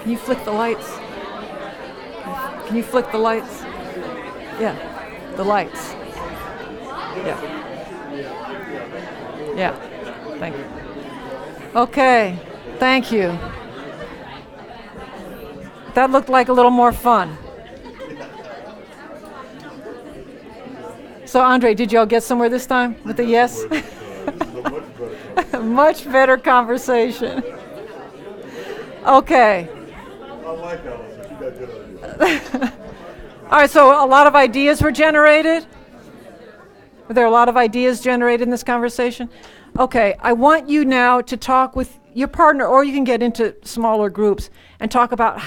Speaker 1: Can you flick the lights? Can you flick the lights? Yeah, the lights. Yeah. Yeah, thank you. Okay, thank you. That looked like a little more fun. So Andre, did y'all get somewhere this time with the yes? Much better conversation. Okay.
Speaker 2: I like Alice. She got good ideas.
Speaker 1: All right, so a lot of ideas were generated? Were there a lot of ideas generated in this conversation? Okay, I want you now to talk with your partner, or you can get into smaller groups and talk about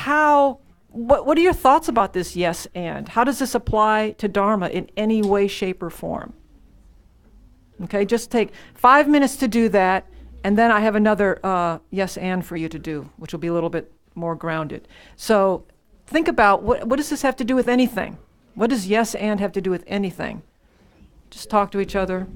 Speaker 1: what are your thoughts about this yes and? How does this apply to Dharma in any way, shape, or form? Okay, just take 5 minutes to do that, and then I have another yes and for you to do, which will be a little bit more grounded. So think about what does this have to do with anything? What does yes and have to do with anything? Just talk to each other.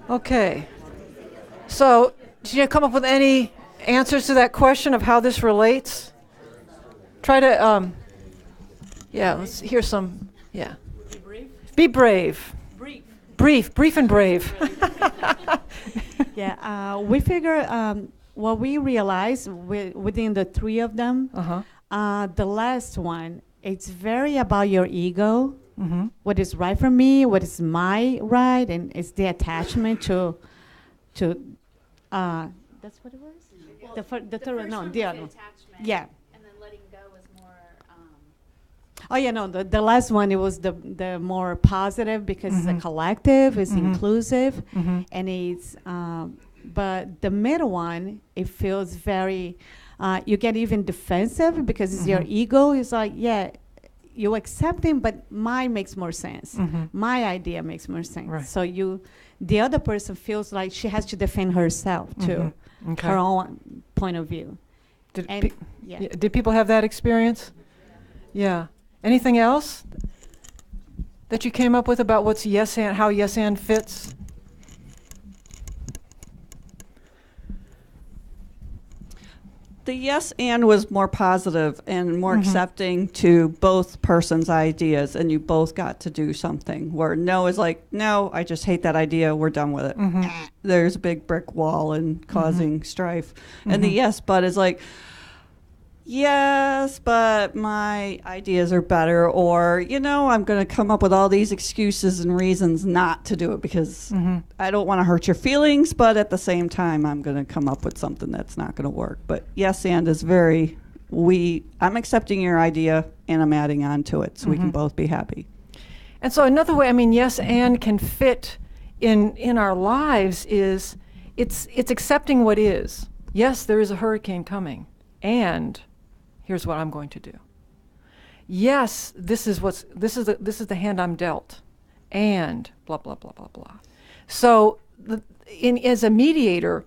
Speaker 1: Okay. So, did you come up with any answers to that question of how this relates? Try to, yeah, let's hear some, yeah. Be brave. Be brave. Brief and brave.
Speaker 5: Yeah, we figure what we realize within the three of them, the last one, it's very about your ego.
Speaker 1: Mm-hmm.
Speaker 5: What is right for me, what is my right, and it's the attachment to that's what it was? Well, the third one, no, the other one. Yeah.
Speaker 6: And then letting go is more.
Speaker 5: Oh yeah, no, the last one, it was the more positive because it's a collective, it's inclusive, and it's but the middle one, it feels very you get even defensive because it's your ego is like, yeah, you accept him, but mine makes more sense. My idea makes more sense.
Speaker 1: Right.
Speaker 5: So the other person feels like she has to defend herself too,
Speaker 1: Okay.
Speaker 5: her own point of view.
Speaker 1: Did,
Speaker 5: Yeah.
Speaker 1: did people have that experience? Yeah. Anything else that you came up with about what's yes and, how yes and fits?
Speaker 8: The yes and was more positive and more accepting to both persons' ideas, and you both got to do something. Where no is like, no, I just hate that idea, we're done with it. There's a big brick wall and causing strife. And the yes but is like, yes, but my ideas are better, or, I'm going to come up with all these excuses and reasons not to do it because I don't want to hurt your feelings, but at the same time, I'm going to come up with something that's not going to work. But yes and is very, I'm accepting your idea and I'm adding on to it so we can both be happy.
Speaker 1: And so another way, yes and can fit in our lives is it's accepting what is. Yes, there is a hurricane coming, and here's what I'm going to do. Yes, this is the hand I'm dealt, and blah blah blah blah blah. So, as a mediator,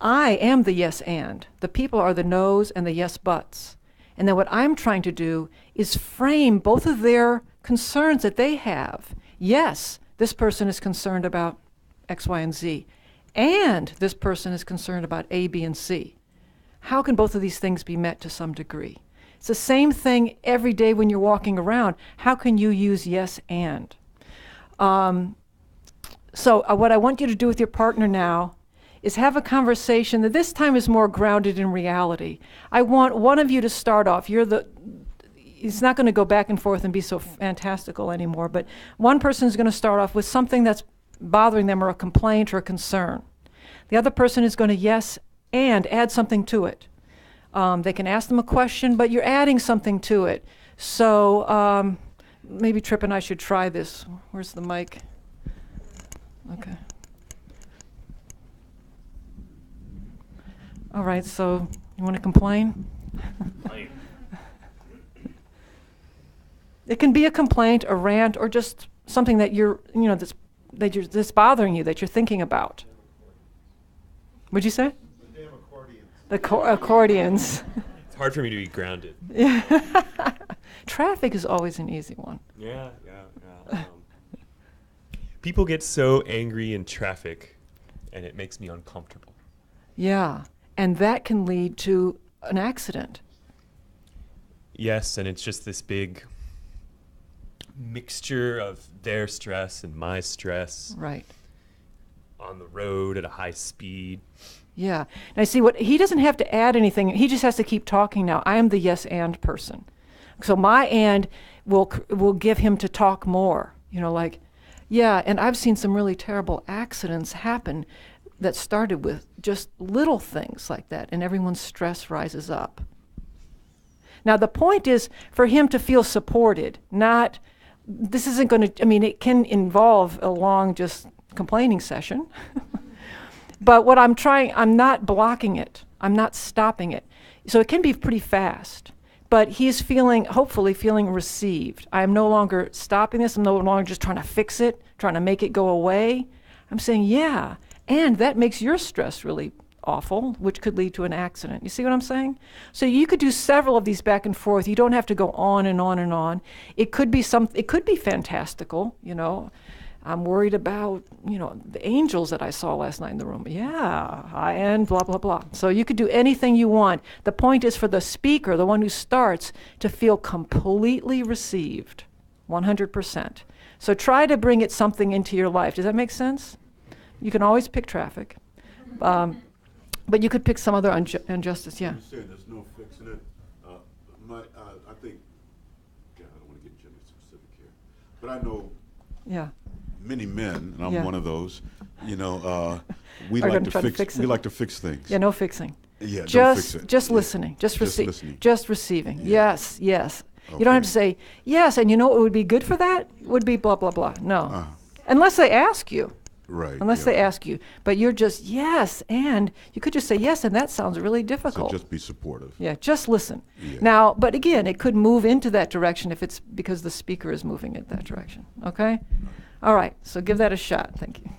Speaker 1: I am the yes and. The people are the no's and the yes buts. And then what I'm trying to do is frame both of their concerns that they have. Yes, this person is concerned about X, Y, and Z, and this person is concerned about A, B, and C. How can both of these things be met to some degree? It's the same thing every day when you're walking around. How can you use yes and? So what I want you to do with your partner now is have a conversation that this time is more grounded in reality. I want one of you to start off. It's not going to go back and forth and be so fantastical anymore, but one person is going to start off with something that's bothering them or a complaint or a concern. The other person is going to yes and add something to it. They can ask them a question, but you're adding something to it. So maybe Tripp and I should try this. Where's the mic? Okay. All right, so you want to complain? It can be a complaint, a rant, or just something that that's bothering you, that you're thinking about. What'd you say? The accordions.
Speaker 7: It's hard for me to be grounded.
Speaker 1: Traffic is always an easy one.
Speaker 7: Yeah. People get so angry in traffic, and it makes me uncomfortable.
Speaker 1: Yeah, and that can lead to an accident.
Speaker 7: Yes, and it's just this big mixture of their stress and my stress.
Speaker 1: Right.
Speaker 7: On the road at a high speed.
Speaker 1: Yeah. And I see he doesn't have to add anything. He just has to keep talking now. I am the yes and person. So my and will give him to talk more. Yeah, and I've seen some really terrible accidents happen that started with just little things like that, and everyone's stress rises up. Now the point is for him to feel supported, not, this isn't going to, it can involve a long just complaining session. But what I'm not blocking it. I'm not stopping it. So it can be pretty fast. But he's hopefully feeling received. I am no longer stopping this. I'm no longer just trying to fix it, trying to make it go away. I'm saying, yeah, and that makes your stress really awful, which could lead to an accident. You see what I'm saying? So you could do several of these back and forth. You don't have to go on and on and on. It could be fantastical, you know. I'm worried about, you know, the angels that I saw last night in the room. Yeah, high end, blah, blah, blah. So you could do anything you want. The point is for the speaker, the one who starts, to feel completely received, 100%. So try to bring something into your life. Does that make sense? You can always pick traffic. But you could pick some other injustice, yeah.
Speaker 2: You said there's no fixing it. I think, God, I don't want to get gender specific here, but I know many men, and I'm one of those. You know, we like to fix things.
Speaker 1: Yeah, no fixing.
Speaker 2: Yeah,
Speaker 1: just
Speaker 2: don't fix it.
Speaker 1: Just listening, just
Speaker 2: listening.
Speaker 1: just receiving.
Speaker 2: Yeah.
Speaker 1: Yes.
Speaker 2: Okay.
Speaker 1: You don't have to say yes, and you know what would be good for that? Would be blah blah blah. No, unless they ask you.
Speaker 2: Right.
Speaker 1: Unless they ask you. But you're just, yes, and you could just say yes, and that sounds really difficult.
Speaker 2: So just be supportive.
Speaker 1: Yeah, just listen.
Speaker 2: Yeah.
Speaker 1: Now, but again, it could move into that direction if it's because the speaker is moving in that direction. Okay? All right, so give that a shot. Thank you.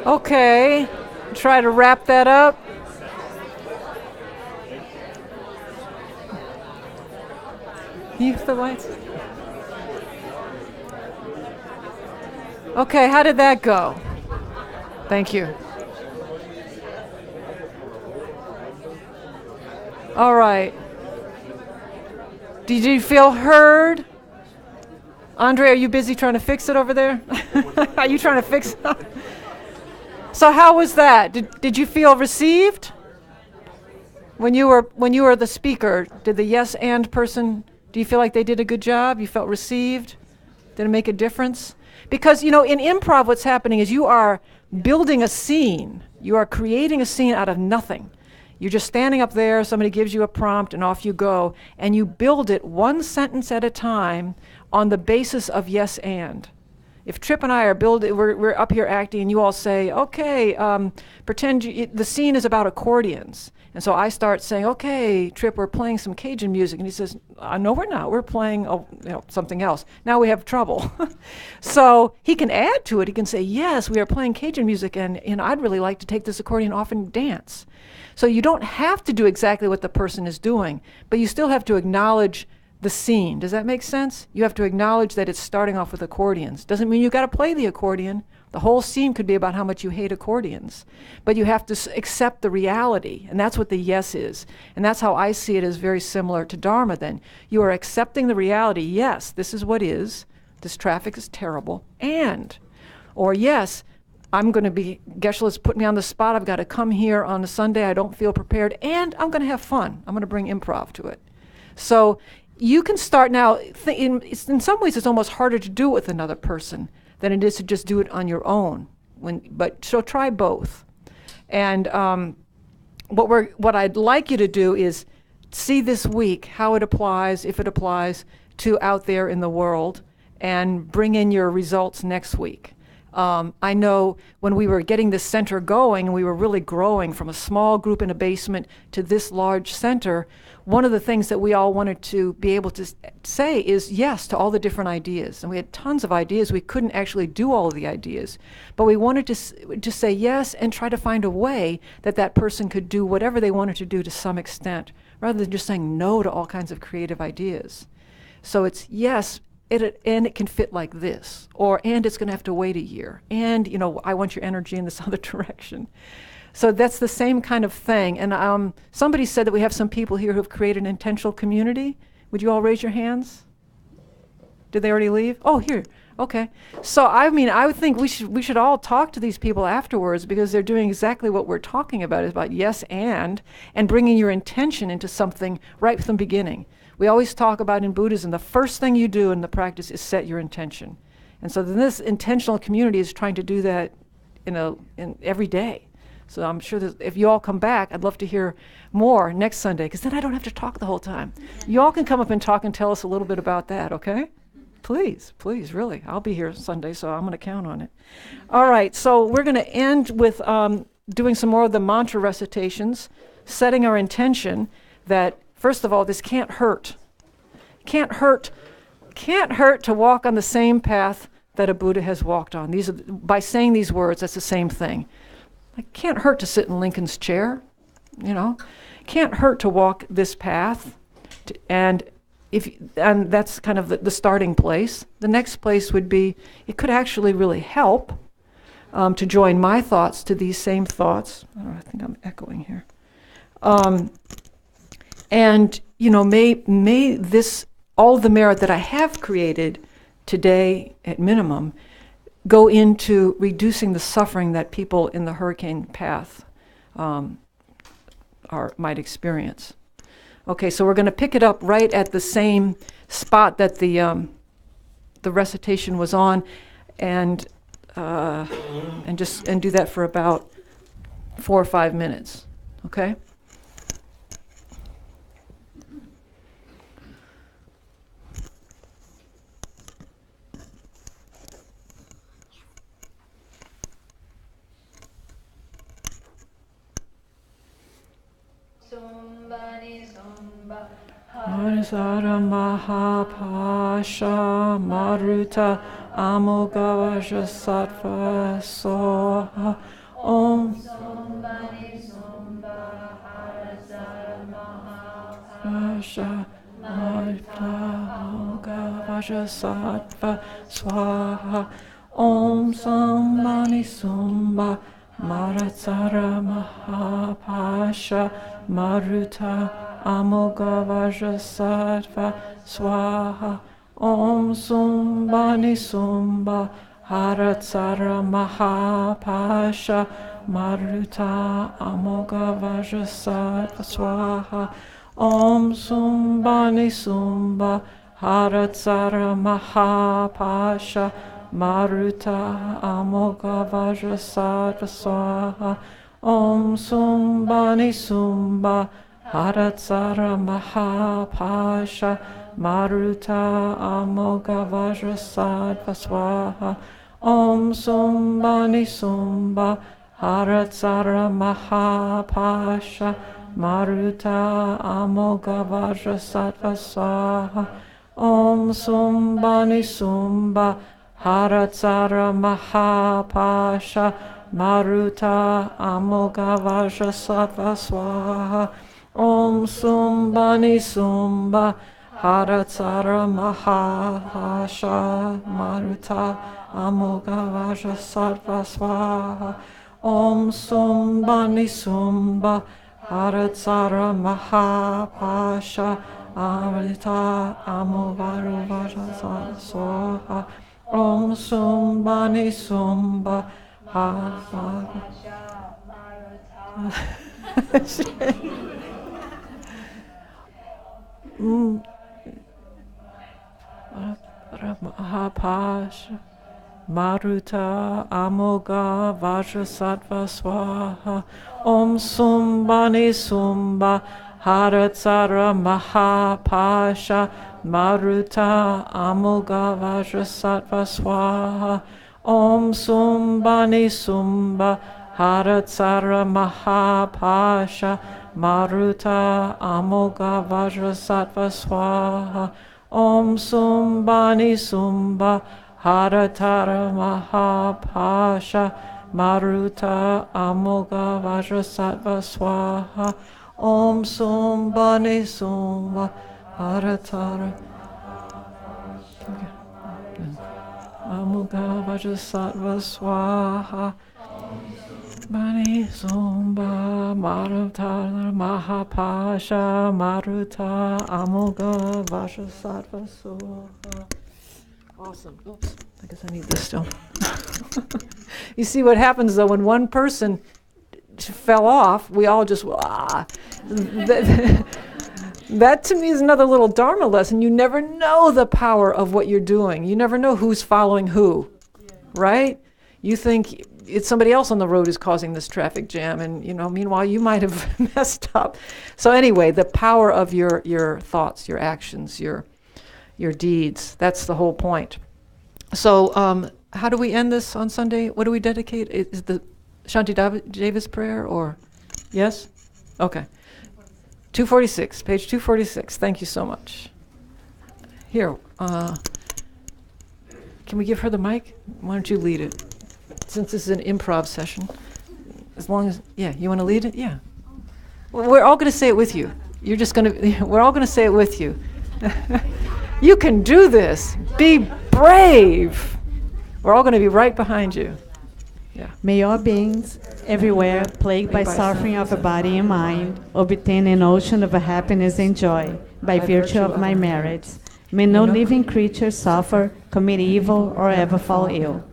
Speaker 1: Okay, try to wrap that up. Use the lights. Okay, how did that go? Thank you. All right. Did you feel heard? Andre, are you busy trying to fix it over there? Are you trying to fix it? So how was that? Did you feel received? When you were the speaker, did the yes and person, do you feel like they did a good job? You felt received? Did it make a difference? Because, you know, in improv what's happening is you are building a scene. You are creating a scene out of nothing. You're just standing up there, somebody gives you a prompt, and off you go. And you build it one sentence at a time on the basis of yes and. If Trip and I are we're up here acting, and you all say, okay, pretend the scene is about accordions. And so I start saying, okay, Trip, we're playing some Cajun music. And he says, no, we're not. We're playing something else. Now we have trouble. So he can add to it. He can say, yes, we are playing Cajun music, and I'd really like to take this accordion off and dance. So you don't have to do exactly what the person is doing, but you still have to acknowledge the scene. Does that make sense? You have to acknowledge that it's starting off with accordions. Doesn't mean you got to play the accordion. The whole scene could be about how much you hate accordions. But you have to accept the reality, and that's what the yes is. And that's how I see it as very similar to Dharma then. You are accepting the reality. Yes, this is what is. This traffic is terrible. Or yes, I'm going to be, Geshe-la's put me on the spot. I've got to come here on a Sunday. I don't feel prepared. And I'm going to have fun. I'm going to bring improv to it. So you can start now. In some ways, it's almost harder to do it with another person than it is to just do it on your own. So try both. And what I'd like you to do is see this week how it applies, if it applies, to out there in the world, and bring in your results next week. I know when we were getting this center going and we were really growing from a small group in a basement to this large center, one of the things that we all wanted to be able to say is yes to all the different ideas. And we had tons of ideas. We couldn't actually do all of the ideas. But we wanted to say yes and try to find a way that that person could do whatever they wanted to do to some extent, rather than just saying no to all kinds of creative ideas. So it's yes, and it can fit like this, and it's going to have to wait a year, and I want your energy in this other direction. So that's the same kind of thing. And somebody said that we have some people here who have created an intentional community. Would you all raise your hands? Did they already leave? Oh, here. Okay. So I would think we should all talk to these people afterwards, because they're doing exactly what we're talking about, is about yes and bringing your intention into something right from the beginning. We always talk about in Buddhism, the first thing you do in the practice is set your intention. And so then this intentional community is trying to do that in every day. So I'm sure that if you all come back, I'd love to hear more next Sunday, because then I don't have to talk the whole time. You all can come up and talk and tell us a little bit about that, okay? Please, really. I'll be here Sunday, so I'm going to count on it. All right, so we're going to end with doing some more of the mantra recitations, setting our intention that, first of all, this can't hurt. Can't hurt to walk on the same path that a Buddha has walked on. By saying these words, that's the same thing. It can't hurt to sit in Lincoln's chair, Can't hurt to walk this path, and that's kind of the starting place. The next place would be, it could actually really help to join my thoughts to these same thoughts. I think I'm echoing here. And may this, all the merit that I have created today at minimum, go into reducing the suffering that people in the hurricane path might experience. Okay, so we're going to pick it up right at the same spot that the recitation was on, and do that for about 4 or 5 minutes. Okay. Marisara Mahapasha Maruta Amogavaja Sattva Soha Om Mahapasha Maruta Amogavaja Sattva Swaha Om Sambani Sumba Maratsara Mahapasha Maruta Amogavaja Sattva Swaha Om Sumbani Sumba Haratsara Mahapasha Maruta Amogavaja Sattva Swaha Om Sumbani Sumba Haratsara Mahapasha Maruta Amogavaja Sattva Swaha Om Sumbani Sumba Haratsara Mahapasha Maruta Amogavaja Sattva Swaha Om Sumbani Sumba Haratsara Mahapasha Maruta Amogavaja Sattva Swaha Om Sumbani Sumba Haratsara Mahapasha Maruta Amogavaja Sattva Swaha Om Sumbani Sumba Haratsara Mahapasha Maruta Amogavaja Sattva Swaha Om Sumbani Sumba Haratsara Mahapasha Maruta Amogavaja Sattva Swaha Om Sumbani Sumba Mahapasha Maruta Amoga Vajrasattva Swaha Om Sumbani Sumba Haratsara Mahapasha Maruta Amoga Vajrasattva Swaha Om Sumbani Sumba Haratsara Mahapasha Maruta Amoga Vajrasattva Swaha Om Sumbani Sumba Haratara Mahapasha Maruta Amoga Vajrasattva Swaha Om Sumbani Sumba Haratara Amoga Vajrasattva Swaha Bani Sumba Maruta Mahapasha Maruta Amoga Vajrasattva Swaha. Awesome. Oops, I guess I need this still. You see what happens though when one person fell off, we all just, That to me is another little Dharma lesson. You never know the power of what you're doing. You never know who's following who, right? You think it's somebody else on the road who's causing this traffic jam, and meanwhile you might have messed up. So anyway, the power of your thoughts, your actions, your deeds. That's the whole point. So how do we end this on Sunday? What do we dedicate? Is the Shanti Deva's prayer or yes? Okay. 246, page 246. Thank you so much. Here, can we give her the mic? Why don't you lead it? Since this is an improv session. As long as, you want to lead it? Yeah. Well, we're all going to say it with you. We're all going to say it with you. You can do this. Be brave. We're all going to be right behind you. Yeah.
Speaker 5: May all beings everywhere plagued by suffering of a body and mind obtain an ocean of happiness and joy by virtue of my merits. May no living creature suffer, commit evil, or ever fall ill.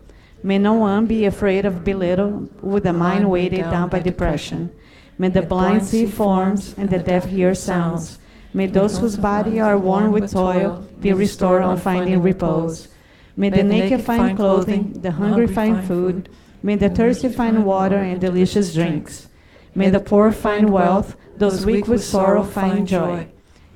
Speaker 5: May no one be afraid of belittle with a mind weighted down by depression. May the blind see forms and the deaf hear sounds. May those whose body are worn with toil be restored on finding repose. May the naked find clothing, the hungry find food. May the thirsty find water and delicious drinks. May the poor find wealth, those weak with sorrow find joy.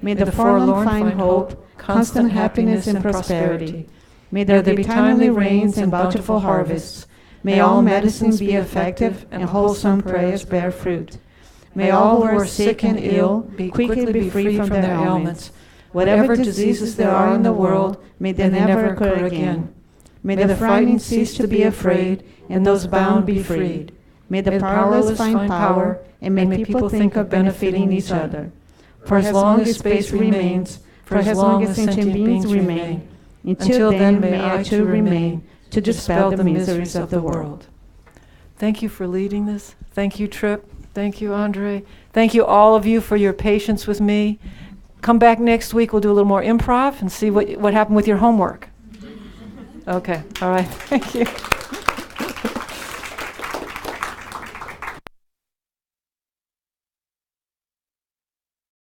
Speaker 5: May the forlorn find hope, constant happiness and prosperity. May there be timely rains and bountiful harvests. May all medicines be effective and wholesome prayers bear fruit. May all who are sick and ill quickly be free from their ailments. Whatever diseases there are in the world, may they never occur again. May the frightened cease to be afraid, and those bound be freed. May the powerless find power, and may people think of benefiting each other. For as long as space remains, for as long as sentient beings remain, until then may I too remain, to dispel the miseries of the world.
Speaker 1: Thank you for leading this. Thank you, Trip. Thank you, Andre. Thank you, all of you, for your patience with me. Come back next week. We'll do a little more improv and see what happened with your homework. Okay. All right. Thank you.